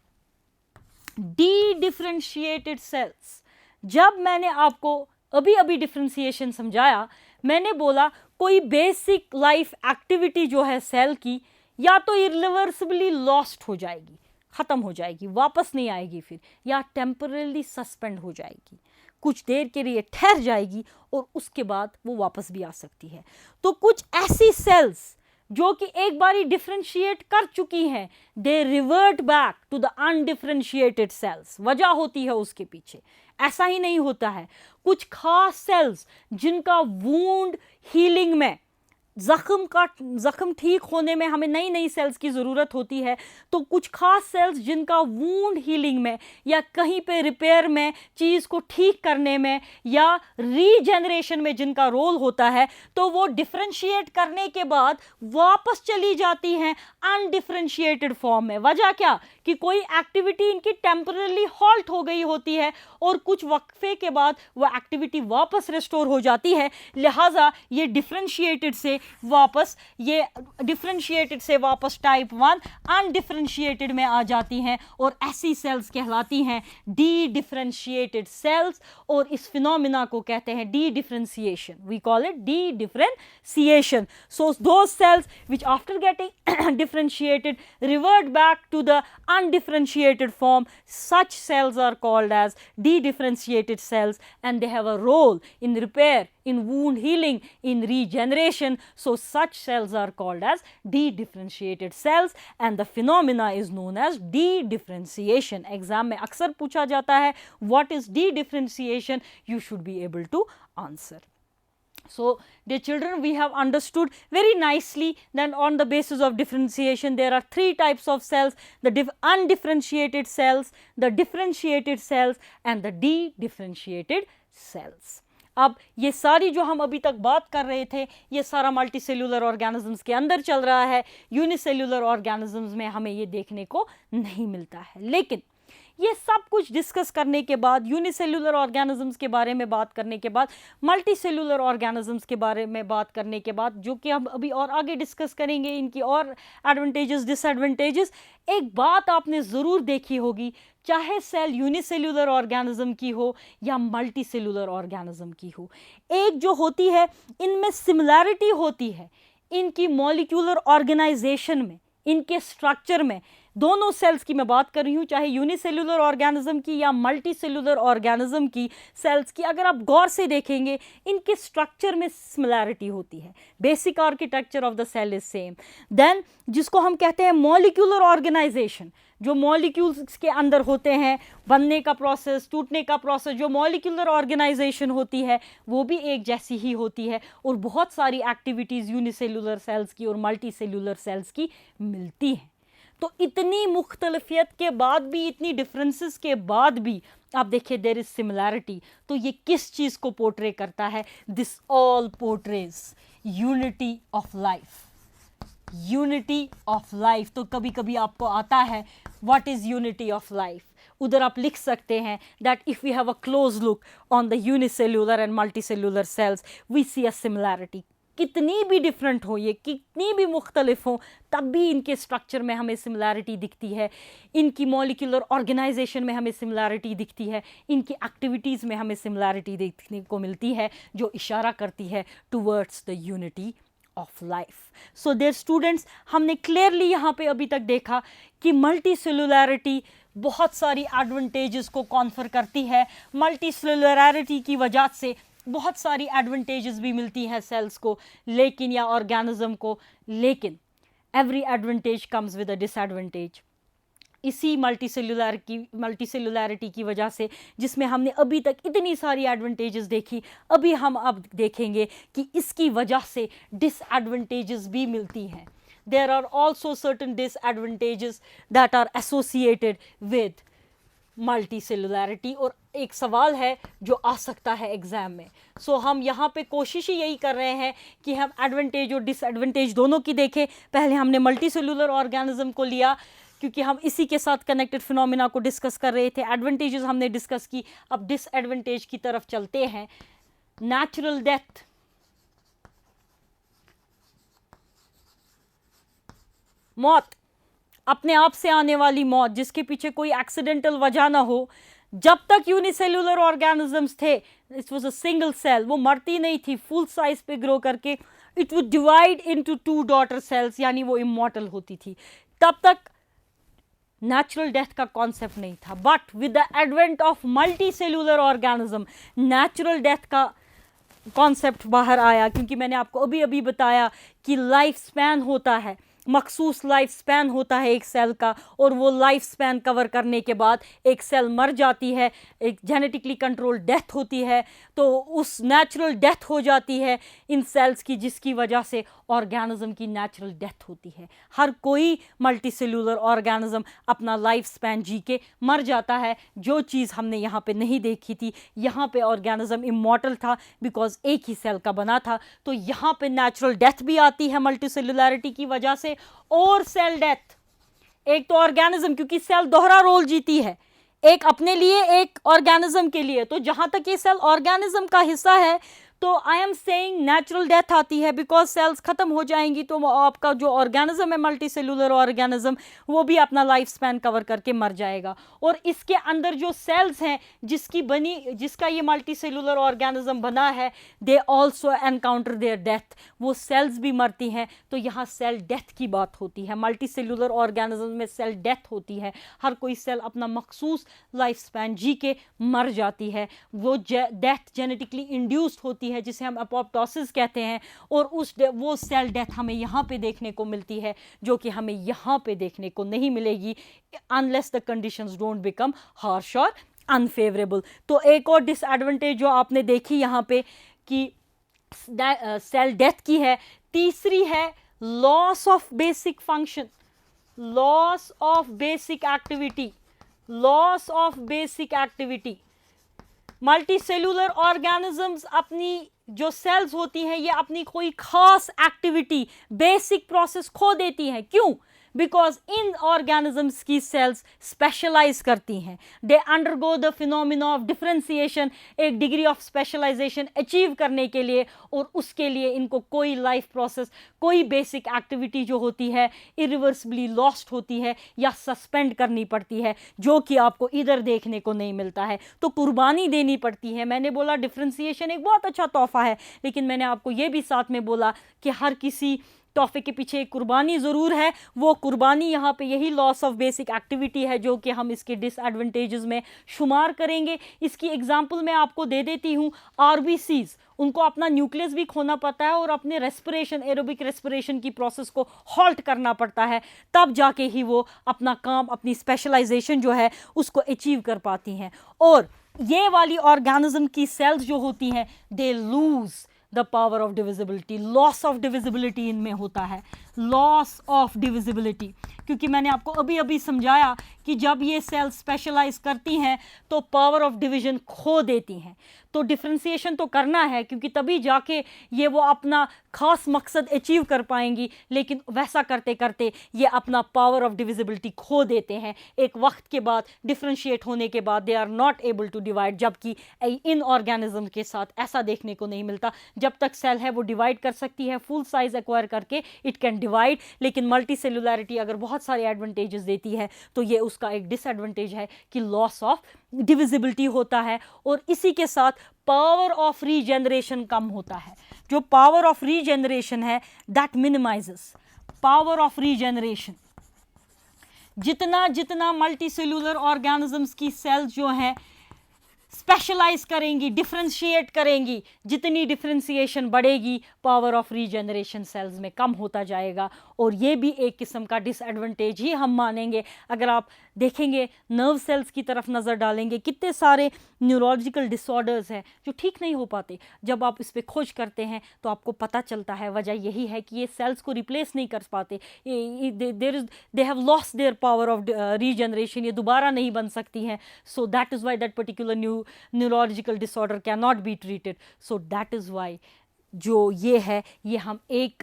डी डिफ्रेंशिएटेड सेल्स, जब मैंने आपको अभी अभी डिफ्रेंशिएशन समझाया, मैंने बोला कोई बेसिक लाइफ एक्टिविटी जो है सेल की, या तो इरिवर्सिबली लॉस्ट हो जाएगी, ख़त्म हो जाएगी, वापस नहीं आएगी फिर, या टेम्परली सस्पेंड हो जाएगी, कुछ देर के लिए ठहर जाएगी और उसके बाद वो वापस भी आ सकती है. तो कुछ ऐसी सेल्स जो कि एक बारी डिफ्रेंशिएट कर चुकी हैं, they revert back to the undifferentiated cells. वजह होती है उसके पीछे. ऐसा ही नहीं होता है. कुछ खास सेल्स जिनका वूंड हीलिंग में, जख्म ठीक होने में हमें नई नई सेल्स की ज़रूरत होती है, तो कुछ खास सेल्स जिनका वूंड हीलिंग में या कहीं पे रिपेयर में, चीज़ को ठीक करने में या रीजनरेशन में जिनका रोल होता है, तो वो डिफ्रेंशिएट करने के बाद वापस चली जाती हैं अनडिफ्रेंशिएटेड फॉर्म में. वजह क्या? कि कोई एक्टिविटी इनकी टेम्परली हॉल्ट हो गई होती है और कुछ वक्फे के बाद वो एक्टिविटी वापस रिस्टोर हो जाती है. लिहाजा ये डिफ्रेंशिएटेड से वापस टाइप 1 अनडिफ्रेंशिएटेड में आ जाती हैं और ऐसी सेल्स कहलाती हैं डी डिफ्रेंशिएटेड सेल्स. और इस फिनोमिना को कहते हैं dedifferentiation. We call it dedifferentiation. So those cells which after getting differentiated revert back to the undifferentiated form, such cells are called as de-differentiated cells, and they have a role in repair, in wound healing, in regeneration. So such cells are called as de-differentiated cells, and the phenomena is known as de-differentiation. Exam में अक्सर पूछा जाता है what is de-differentiation? You should be able to answer. So dear children, we have understood very nicely that on the basis of differentiation there are three types of cells: the undifferentiated cells, the differentiated cells, and the de-differentiated cells. अब ये सारी जो हम अभी तक बात कर रहे थे, ये सारा मल्टी सेल्यूलर ऑर्गेनिजम्स के अंदर चल रहा है. यूनिसेल्यूलर ऑर्गेनिजम्स में हमें ये देखने को नहीं मिलता है. लेकिन ये सब कुछ डिस्कस करने के बाद, यूनिसेल्युलर ऑर्गेनिजम्स के बारे में बात करने के बाद, मल्टी सेल्युलर ऑर्गेनिजम्स के बारे में बात करने के बाद, जो कि हम अभी और आगे डिस्कस करेंगे, इनकी और एडवांटेजेस डिसएडवांटेजेस, एक बात आपने ज़रूर देखी होगी, चाहे सेल यूनिसेल्युलर ऑर्गेनिज्म की हो या मल्टी सेल्युलर ऑर्गेनिज्म की हो, एक जो होती है, इनमें सिमिलैरिटी होती है इनकी मॉलिक्यूलर ऑर्गेनाइजेशन में, इनके स्ट्रक्चर में। दोनों सेल्स की मैं बात कर रही हूँ, चाहे यूनिसेल्युलर ऑर्गेनिज्म की या मल्टी सेल्युलर ऑर्गेनिज्म की सेल्स की, अगर आप गौर से देखेंगे इनके स्ट्रक्चर में सिमिलैरिटी होती है। Basic architecture of the cell is same. Then जिसको हम कहते हैं मॉलिक्यूलर ऑर्गेनाइजेशन, जो मॉलिक्यूल्स के अंदर होते हैं, बनने का प्रोसेस, टूटने का प्रोसेस, जो मॉलिक्यूलर ऑर्गेनाइजेशन होती है वो भी एक जैसी ही होती है, और बहुत सारी एक्टिविटीज़ यूनिसेल्युलर सेल्स की और मल्टी सेल्युलर सेल्स की मिलती हैं। तो इतनी मुख्तलिफियत के बाद भी, इतनी डिफरेंसेस के बाद भी आप देखिए देयर इज सिमिलैरिटी। तो ये किस चीज़ को पोर्ट्रे करता है? This all portrays unity of life, unity of life. तो कभी कभी आपको आता है what is unity of life, उधर आप लिख सकते हैं that if we have a close look on the unicellular and multicellular cells we see a similarity. कितनी भी डिफरेंट हो, ये कितनी भी मुख्तलिफ हो, तब भी इनके स्ट्रक्चर में हमें सिमिलैरिटी दिखती है, इनकी मॉलिक्यूलर ऑर्गेनाइजेशन में हमें सिमिलैरिटी दिखती है, इनकी एक्टिविटीज़ में हमें सिमिलैरिटी देखने को मिलती है, जो इशारा करती है towards the unity of life. So dear students, हमने क्लियरली यहाँ पे अभी तक देखा कि मल्टी सेलुलैरिटी बहुत सारी एडवांटेजेस को कॉन्फर करती है। मल्टी सेलुलैरिटी की वजह से बहुत सारी एडवांटेजेस भी मिलती हैं सेल्स को, लेकिन या ऑर्गेनिज्म को, लेकिन every advantage comes with a disadvantage. इसी मल्टीसेलुलैरिटी की वजह से, जिसमें हमने अभी तक इतनी सारी एडवांटेजेस देखी, अभी हम अब देखेंगे कि इसकी वजह से डिसएडवांटेजेस भी मिलती हैं। There are also certain disadvantages that are associated with multicellularity. और एक सवाल है जो आ सकता है एग्ज़ाम में। सो हम यहाँ पे कोशिश ही यही कर रहे हैं कि हम एडवांटेज और डिसएडवांटेज दोनों की देखें। पहले हमने मल्टीसेलुलर ऑर्गेनिज्म को लिया क्योंकि हम इसी के साथ कनेक्टेड फिनोमिना को डिस्कस कर रहे थे, एडवांटेजेस हमने डिस्कस की। अब डिसएडवांटेज की तरफ चलते हैं। नेचुरल डेथ, मौत, अपने आप से आने वाली मौत, जिसके पीछे कोई एक्सीडेंटल वजह ना हो। जब तक यूनिसेल्युलर ऑर्गेनिजम्स थे, it was a single cell, वो मरती नहीं थी, फुल साइज पे ग्रो करके it would divide into 2 daughter cells, यानी वो इमॉर्टल होती थी। तब तक नेचुरल डेथ का कॉन्सेप्ट नहीं था। But with the advent of multi cellular organism, natural death का कॉन्सेप्ट बाहर आया, क्योंकि मैंने आपको अभी अभी बताया कि लाइफ स्पैन होता है, मखसूस लाइफ स्पैन होता है एक सेल का, और वो लाइफ स्पैन कवर करने के बाद एक सेल मर जाती है, एक जेनेटिकली कंट्रोल डेथ होती है। तो उस नेचुरल डेथ हो जाती है इन सेल्स की, जिसकी वजह से ऑर्गेनिज्म की नेचुरल डेथ होती है। हर कोई मल्टीसेल्युलर ऑर्गेनिज्म अपना लाइफ स्पैन जी के मर जाता है। जो चीज़ हमने यहाँ पे नहीं देखी थी, यहाँ पे ऑर्गेनिज्म इमॉर्टल था बिकॉज एक ही सेल का बना था। तो यहाँ पे नेचुरल डेथ भी आती है मल्टीसेल्युलैरिटी की वजह से, और सेल डेथ। एक तो ऑर्गेनिज्म, क्योंकि सेल दोहरा रोल जीती है, एक अपने लिए, एक ऑर्गेनिज्म के लिए। तो जहां तक ये सेल ऑर्गेनिज्म का हिस्सा है, तो I am saying natural death आती है बिकॉज सेल्स खत्म हो जाएंगी, तो आपका जो ऑर्गेनिज्म है मल्टीसेल्युलर ऑर्गेनिज्म, वो भी अपना लाइफ स्पैन कवर करके मर जाएगा। और इसके अंदर जो सेल्स हैं जिसका ये मल्टीसेल्युलर ऑर्गेनिज्म बना है, they also encounter there death, वो सेल्स भी मरती हैं। तो यहाँ सेल डेथ की बात होती है। मल्टीसेल्युलर ऑर्गेनिज्म में सेल डेथ होती है। हर कोई सेल अपना मखसूस लाइफ स्पैन जी के मर जाती है। वो डेथ जेनेटिकली इंड्यूस्ड होती है, जिसे हम अपोप्टोसिस कहते हैं। और वो सेल डेथ हमें यहाँ पे देखने को मिलती है, जो कि हमें यहाँ पे देखने को नहीं मिलेगी unless the conditions don't become harsh और अनफेवरेबल। तो एक और डिसएडवांटेज जो आपने देखी यहाँ पे कि सेल डेथ की है। तीसरी है loss of basic function, loss of basic activity, loss of basic activity. Multicellular organisms अपनी जो सेल्स होती हैं, ये अपनी कोई खास एक्टिविटी, बेसिक प्रोसेस खो देती हैं। क्यों? बिकॉज इन ऑर्गेनिजम्स की सेल्स स्पेशलाइज करती हैं, they undergo the phenomena of differentiation, एक डिग्री ऑफ स्पेशलाइजेशन अचीव करने के लिए, और उसके लिए इनको कोई लाइफ प्रोसेस, कोई बेसिक एक्टिविटी जो होती है इरिवर्सिबली लॉस्ट होती है या सस्पेंड करनी पड़ती है, जो कि आपको इधर देखने को नहीं मिलता है। तो कुर्बानी देनी पड़ती है। मैंने बोला डिफरेंशिएशन एक बहुत अच्छा तोहफा है, लेकिन मैंने आपको ये भी साथ में बोला कि हर किसी तोहफे के पीछे एक कुर्बानी ज़रूर है। वो कुर्बानी यहाँ पे यही लॉस ऑफ बेसिक एक्टिविटी है जो कि हम इसके डिसएडवांटेजेस में शुमार करेंगे। इसकी एग्जांपल मैं आपको दे देती हूँ। आरबीसीज, उनको अपना न्यूक्लियस भी खोना पड़ता है और अपने रेस्पिरेशन, एरोबिक रेस्पिरेशन की प्रोसेस को हॉल्ट करना पड़ता है, तब जाके ही वो अपना काम, अपनी स्पेशलाइजेशन जो है उसको अचीव कर पाती हैं। और ये वाली ऑर्गेनिज्म की सेल्स जो होती हैं, they lose the power of divisibility, loss of divisibility इनमें होता है, लॉस ऑफ डिविजिबिलिटी। क्योंकि मैंने आपको अभी अभी समझाया कि जब ये सेल्स स्पेशलाइज करती हैं तो पावर ऑफ डिवीजन खो देती हैं। तो डिफ्रेंसिएशन तो करना है, क्योंकि तभी जाके ये वो अपना खास मकसद अचीव कर पाएंगी, लेकिन वैसा करते करते ये अपना पावर ऑफ डिविजिबिलिटी खो देते हैं। एक वक्त के बाद, डिफ्रेंशिएट होने के बाद, they are not able to divide. जबकि इन ऑर्गेनिज्म के साथ ऐसा देखने को नहीं मिलता। जब तक सेल है वो डिवाइड कर सकती है, फुल साइज एक्वायर करके इट कैन डिवाइड, लेकिन मल्टी सेलुलैरिटी अगर बहुत सारे एडवांटेजेस देती है तो ये उसका एक डिसएडवांटेज है कि लॉस ऑफ डिविजिबिलिटी होता है। और इसी के साथ पावर ऑफ रीजनरेशन कम होता है। जो पावर ऑफ रीजनरेशन है that minimises power of regeneration. जितना जितना मल्टी सेलुलर ऑर्गेनिजम्स की सेल्स जो हैं स्पेशलाइज करेंगी, डिफ्रेंशिएट करेंगी, जितनी डिफ्रेंशिएशन बढ़ेगी पावर ऑफ रीजनरेशन सेल्स में कम होता जाएगा। और ये भी एक किस्म का डिसएडवांटेज ही हम मानेंगे। अगर आप देखेंगे, नर्व सेल्स की तरफ नज़र डालेंगे, कितने सारे न्यूरोलॉजिकल डिसऑर्डर्स हैं जो ठीक नहीं हो पाते। जब आप इस पर खोज करते हैं तो आपको पता चलता है वजह यही है कि ये सेल्स को रिप्लेस नहीं कर पाते, they have lost their power of regeneration, ये दोबारा नहीं बन सकती हैं। So that is why that particular neurological disorder can not be treated. So that is why जो ये है, ये हम एक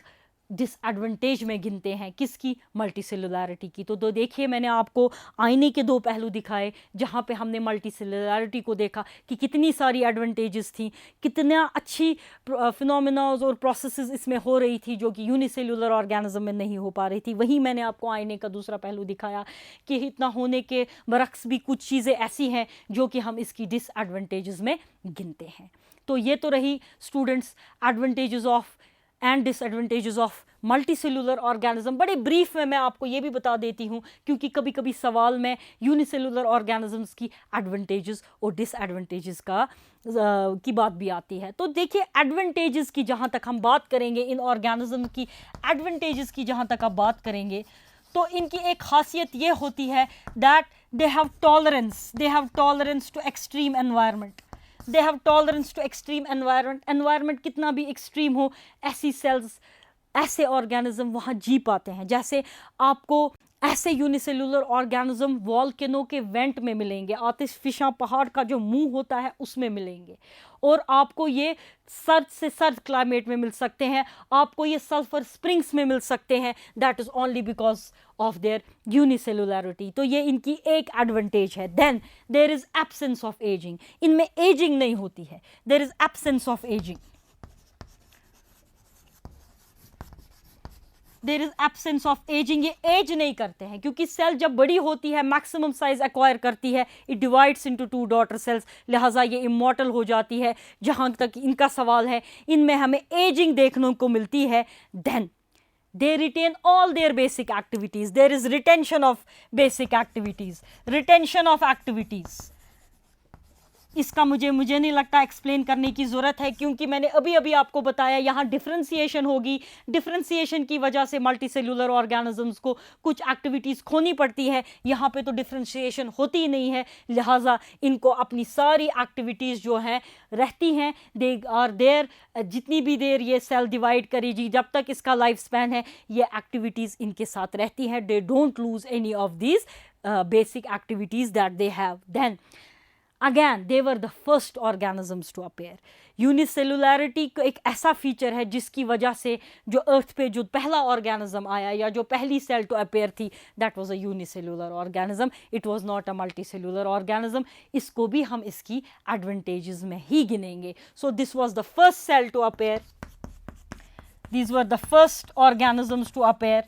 डिसएडवांटेज में गिनते हैं। किसकी? मल्टी सेलुलैरिटी की। तो देखिए, मैंने आपको आईने के दो पहलू दिखाए, जहाँ पे हमने मल्टी सेलुलैरिटी को देखा कि कितनी सारी एडवांटेजेस थी, कितना अच्छी फिनोमिनाज और प्रोसेसेस इसमें हो रही थी जो कि यूनिसेलुलर ऑर्गेनिज्म में नहीं हो पा रही थी। वहीं मैंने आपको आईने का दूसरा पहलू दिखाया कि इतना होने के बरक्स भी कुछ चीज़ें ऐसी हैं जो कि हम इसकी डिसएडवांटेजेस में गिनते हैं। तो ये तो रही students advantages of and disadvantages of multi cellular organism. बड़े ब्रीफ में मैं आपको ये भी बता देती हूँ, क्योंकि कभी कभी सवाल में यूनिसेलुलर ऑर्गेनिजम्स की एडवांटेजेस और डिसएडवांटेजेस की बात भी आती है। तो देखिए, एडवांटेजेस की जहाँ तक हम बात करेंगे, इन ऑर्गेनिज्म की एडवांटेजेस की जहाँ तक आप बात करेंगे, तो इनकी एक खासियत ये होती है that they have tolerance to extreme environment. They have tolerance to extreme environment. Environment कितना भी एक्सट्रीम हो, ऐसी सेल्स, ऐसे ऑर्गेनिज्म वहाँ जी पाते हैं। जैसे आपको ऐसे यूनिसेलुलर ऑर्गेनिज्म वॉल्केनो के वेंट में मिलेंगे, आतिशफिशा पहाड़ का जो मुंह होता है उसमें मिलेंगे, और आपको ये सर्द से सर्द क्लाइमेट में मिल सकते हैं, आपको ये सल्फर स्प्रिंग्स में मिल सकते हैं। That is only because of their unicellularity. तो ये इनकी एक एडवांटेज है। Then there is absence of ageing. इनमें एजिंग नहीं होती है, there is absence of ageing. There is absence of ageing. ये एज नहीं करते हैं, क्योंकि सेल जब बड़ी होती है, मैक्सिमम साइज एक्वायर करती है, it divides into 2 daughter sales, लिहाजा ये इमॉर्टल हो जाती है। जहाँ तक इनका सवाल है, इनमें हमें एजिंग देखने को मिलती है। Then they retain all their basic activities. There is retention of basic activities, retention of activities. इसका मुझे नहीं लगता एक्सप्लेन करने की ज़रूरत है, क्योंकि मैंने अभी अभी आपको बताया यहाँ डिफरेंशिएशन होगी। डिफरेंशिएशन की वजह से मल्टी सेलुलर ऑर्गेनिजम्स को कुछ एक्टिविटीज़ खोनी पड़ती है। यहाँ पे तो डिफरेंशिएशन होती ही नहीं है, लिहाजा इनको अपनी सारी एक्टिविटीज़ जो हैं रहती हैं। दे आर देयर, जितनी भी देर ये सेल डिवाइड करेगी, जब तक इसका लाइफ स्पैन है, ये एक्टिविटीज़ इनके साथ रहती हैं। They don't lose any of these basic activities that they have. Then again they were the first organisms to appear. Unicellularity को एक ऐसा फीचर है जिसकी वजह से जो अर्थ पे जो पहला ऑर्गेनिज्म आया या जो पहली सेल टू अपेयर थी, that was a unicellular organism, it was not a multicellular organism. इसको भी हम इसकी एडवांटेजेस में ही गिनेंगे। So this was the first cell to appear, these were the first organisms to appear,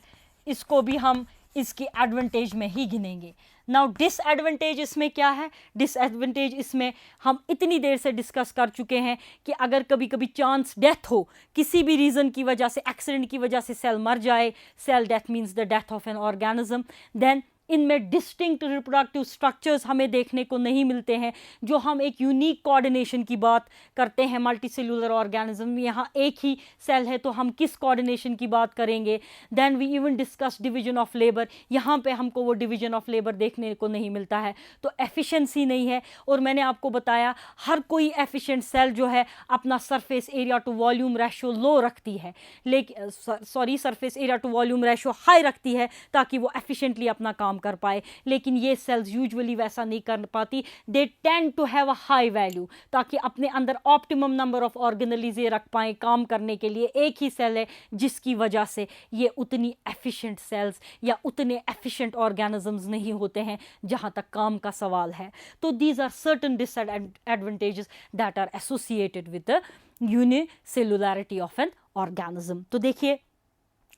इसको भी हम इसकी एडवांटेज में ही गिनेंगे। नाउ डिसएडवांटेज इसमें क्या है? डिसएडवांटेज इसमें हम इतनी देर से डिस्कस कर चुके हैं कि अगर कभी कभी चांस डेथ हो, किसी भी रीज़न की वजह से, एक्सीडेंट की वजह से सेल मर जाए, cell death means the death of an organism, then इनमें डिस्टिंक्ट रिप्रोडक्टिव स्ट्रक्चर्स हमें देखने को नहीं मिलते हैं। जो हम एक यूनिक कोऑर्डिनेशन की बात करते हैं मल्टीसेलुलर ऑर्गेनिज्म में, यहाँ एक ही सेल है तो हम किस कोऑर्डिनेशन की बात करेंगे? Then we even discuss division of labour, यहाँ पे हमको वो डिवीजन ऑफ लेबर देखने को नहीं मिलता है, तो एफिशिएंसी नहीं है। और मैंने आपको बताया हर कोई एफिशिएंट सेल जो है अपना surface area to volume ratio low रखती है, लेकिन surface area to volume ratio high रखती है ताकि वो एफिशिएंटली अपना काम कर पाए, लेकिन ये सेल्स यूजुअली वैसा नहीं कर पाती। They tend to have a high value, ताकि अपने अंदर ऑप्टिमम नंबर ऑफ ऑर्गेनेल्स ये रख पाए काम करने के लिए। एक ही सेल है जिसकी वजह से ये उतनी एफिशिएंट सेल्स या उतने एफिशिएंट ऑर्गेनिजम्स नहीं होते हैं जहां तक काम का सवाल है। तो these are certain disadvantages that are associated with the unicellularity of an organism. तो देखिए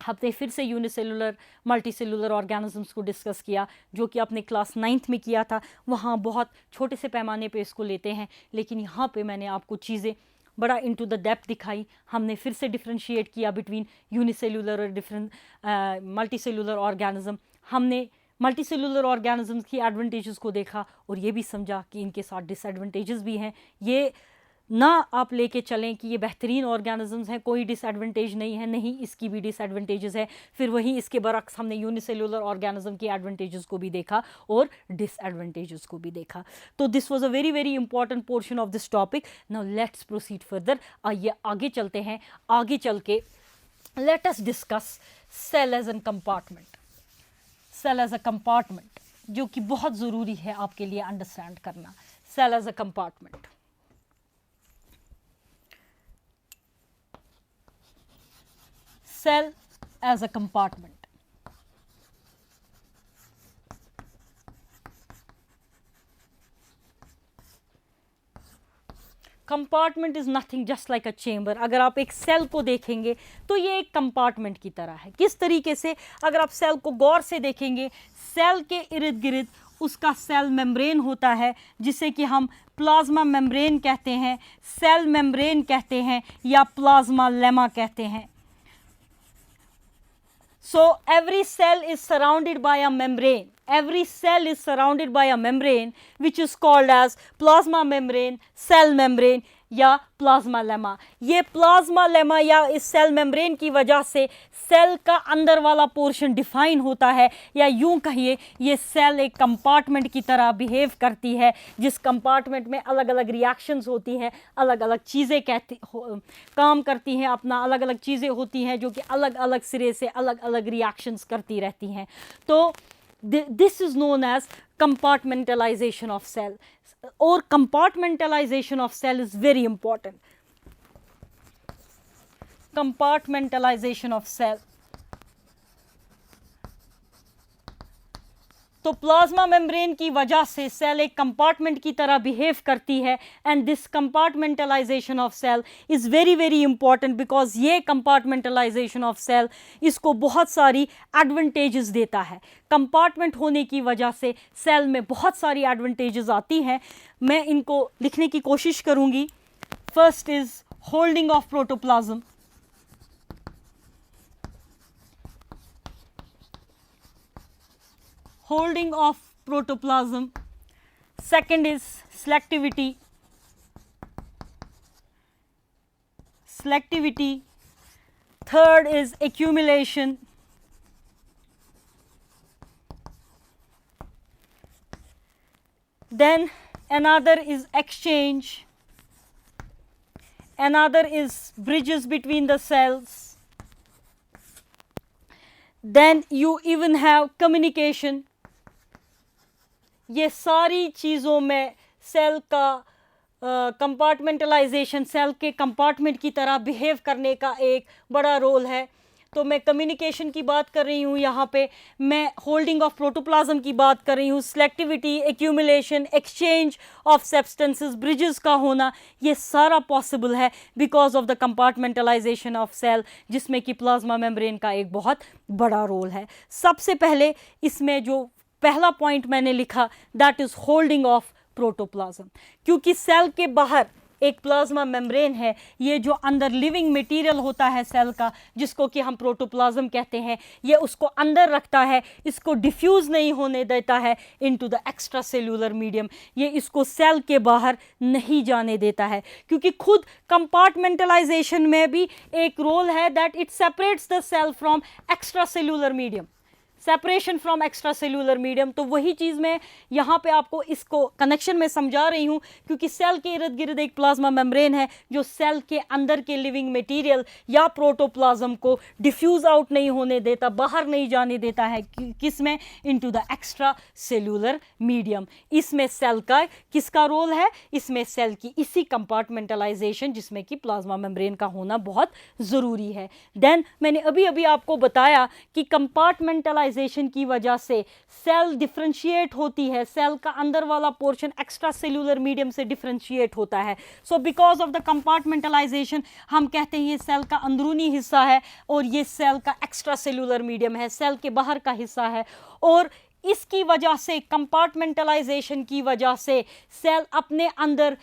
हमने फिर से यूनिसेलुलर मल्टीसेलुलर ऑर्गेनिजम्स को डिस्कस किया, जो कि आपने क्लास 9th में किया था। वहाँ बहुत छोटे से पैमाने पे इसको लेते हैं, लेकिन यहाँ पे मैंने आपको चीज़ें बड़ा इनटू द डेप्थ दिखाई। हमने फिर से डिफ्रेंशिएट किया बिटवीन यूनिसेलुलर और डिफरेंट मल्टीसेलुलर ऑर्गेनिज्म। हमने मल्टीसेलुलर ऑर्गेनिजम्स की एडवांटेजेस को देखा और ये भी समझा कि इनके साथ डिसएडवांटेजेस भी हैं। ये ना आप लेके चलें कि ये बेहतरीन ऑर्गेनिजम्स हैं, कोई डिसएडवांटेज नहीं है, नहीं, इसकी भी डिसएडवांटेजेस है। फिर वहीं इसके बरक्स हमने यूनिसेलुलर ऑर्गेनिज्म की एडवांटेजेस को भी देखा और डिसएडवांटेजेस को भी देखा। तो this was a very very important portion of this topic. Now let's proceed further. आइए आगे चलते हैं। आगे चल के let us discuss cell as an compartment. Cell as a compartment, जो कि बहुत ज़रूरी है आपके लिए अंडरस्टैंड करना। Cell as a compartment, cell as a compartment. Compartment is nothing just like a chamber. अगर आप एक सेल को देखेंगे तो ये एक कंपार्टमेंट की तरह है। किस तरीके से? अगर आप सेल को गौर से देखेंगे, सेल के इर्द गिर्द उसका सेल मेम्ब्रेन होता है, जिसे कि हम प्लाज्मा मेम्ब्रेन कहते हैं, सेल मेम्ब्रेन कहते हैं या प्लाज्मा लेमा कहते हैं। So every cell is surrounded by a membrane. Every cell is surrounded by a membrane which is called as plasma membrane, cell membrane या प्लाज्मा लेमा। ये plasma lemma या इस cell membrane की वजह से cell का अंदर वाला पोर्शन डिफाइन होता है, या यूं कहिए ये सेल एक कंपार्टमेंट की तरह बिहेव करती है, जिस कंपार्टमेंट में अलग अलग रिएक्शंस होती हैं, अलग अलग चीज़ें काम करती हैं, अपना अलग अलग चीज़ें होती हैं जो कि अलग अलग सिरे से अलग अलग रिएक्शंस करती रहती हैं। तो this is known as compartmentalization of cell, or compartmentalization of cell is very important. Compartmentalization of cell. तो प्लाज्मा मेम्ब्रेन की वजह से सेल एक कंपार्टमेंट की तरह बिहेव करती है, and this compartmentalization of cell is very very important, because ये कंपार्टमेंटलाइजेशन ऑफ सेल इसको बहुत सारी एडवांटेजेस देता है। कंपार्टमेंट होने की वजह से सेल में बहुत सारी एडवांटेजेस आती हैं। मैं इनको लिखने की कोशिश करूँगी। First is holding of protoplasm. Holding of protoplasm. Second is selectivity. Third is accumulation. Then another is exchange. Another is bridges between the cells. Then you even have communication. ये सारी चीज़ों में सेल का कंपार्टमेंटलाइजेशन, सेल के compartment की तरह behave करने का एक बड़ा रोल है। तो मैं कम्युनिकेशन की बात कर रही हूँ यहाँ पे, मैं होल्डिंग ऑफ प्रोटोप्लाज्म की बात कर रही हूँ, selectivity, accumulation, exchange of substances, bridges का होना, ये सारा पॉसिबल है because of the compartmentalization of cell, जिसमें कि प्लाज्मा मेम्ब्रेन का एक बहुत बड़ा रोल है। सबसे पहले इसमें जो पहला पॉइंट मैंने लिखा, that is holding of protoplasm, क्योंकि सेल के बाहर एक प्लाज्मा मेम्ब्रेन है, ये जो अंदर लिविंग मटेरियल होता है सेल का, जिसको कि हम प्रोटोप्लाज्म कहते हैं, ये उसको अंदर रखता है, इसको डिफ्यूज़ नहीं होने देता है into the extra cellular medium, ये इसको सेल के बाहर नहीं जाने देता है, क्योंकि खुद कंपार्टमेंटलाइजेशन में भी एक रोल है that it separates the cell from extracellular medium, separation from extracellular medium. तो वही चीज़ मैं यहाँ पे आपको इसको कनेक्शन में समझा रही हूँ, क्योंकि सेल के इर्द गिर्द एक प्लाज्मा मेम्ब्रेन है जो सेल के अंदर के लिविंग मटेरियल या प्रोटोप्लाज्म को डिफ्यूज़ आउट नहीं होने देता, बाहर नहीं जाने देता है, किस में, into the extra cellular medium. इसमें सेल का किसका रोल है, इसमें सेल की इसी कंपार्टमेंटलाइजेशन, जिसमें कि प्लाज्मा मेम्ब्रेन का होना बहुत ज़रूरी है। देन मैंने अभी अभी आपको बताया कि कंपार्टमेंटलाइजेशन की वजह से सेल डिफरेंशिएट होती है, सेल का अंदर वाला पोर्शन एक्स्ट्रा सेल्यूलर मीडियम से डिफरेंशिएट होता है। So because of the compartmentalisation हम कहते हैं ये सेल का अंदरूनी हिस्सा है और ये सेल का एक्स्ट्रा सेल्यूलर मीडियम है, सेल के बाहर का हिस्सा है। और इसकी वजह से, कंपार्टमेंटलाइजेशन की वजह से, सेल अपने अंदर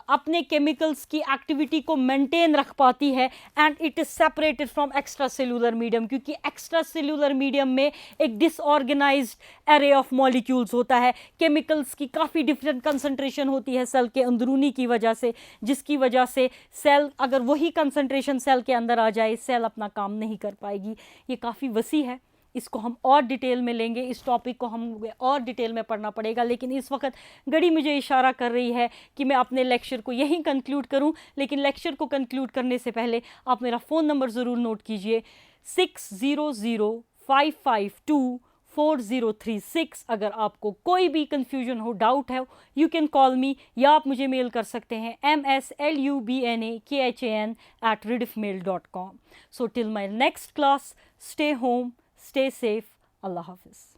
अपने केमिकल्स की एक्टिविटी को मेंटेन रख पाती है and it is separated from extracellular medium, क्योंकि एक्स्ट्रा सेल्यूलर मीडियम में एक डिसऑर्गेनाइज्ड एरे ऑफ मॉलिक्यूल्स होता है, केमिकल्स की काफ़ी डिफरेंट कंसंट्रेशन होती है सेल के अंदरूनी की वजह से, जिसकी वजह से सेल, अगर वही कंसंट्रेशन सेल के अंदर आ जाए, सेल अपना काम नहीं कर पाएगी। ये काफ़ी वसी है, इसको हम और डिटेल में लेंगे, इस टॉपिक को हम और डिटेल में पढ़ना पड़ेगा, लेकिन इस वक्त घड़ी मुझे इशारा कर रही है कि मैं अपने लेक्चर को यहीं कंक्लूड करूं। लेकिन लेक्चर को कंक्लूड करने से पहले आप मेरा फ़ोन नंबर ज़रूर नोट कीजिए, 6005524036। अगर आपको कोई भी कन्फ्यूजन हो, डाउट है, यू कैन कॉल मी, या आप मुझे मेल कर सकते हैं mslubnakhan@rediffmail.com। So till my next class, stay home, stay safe. Allah Hafiz.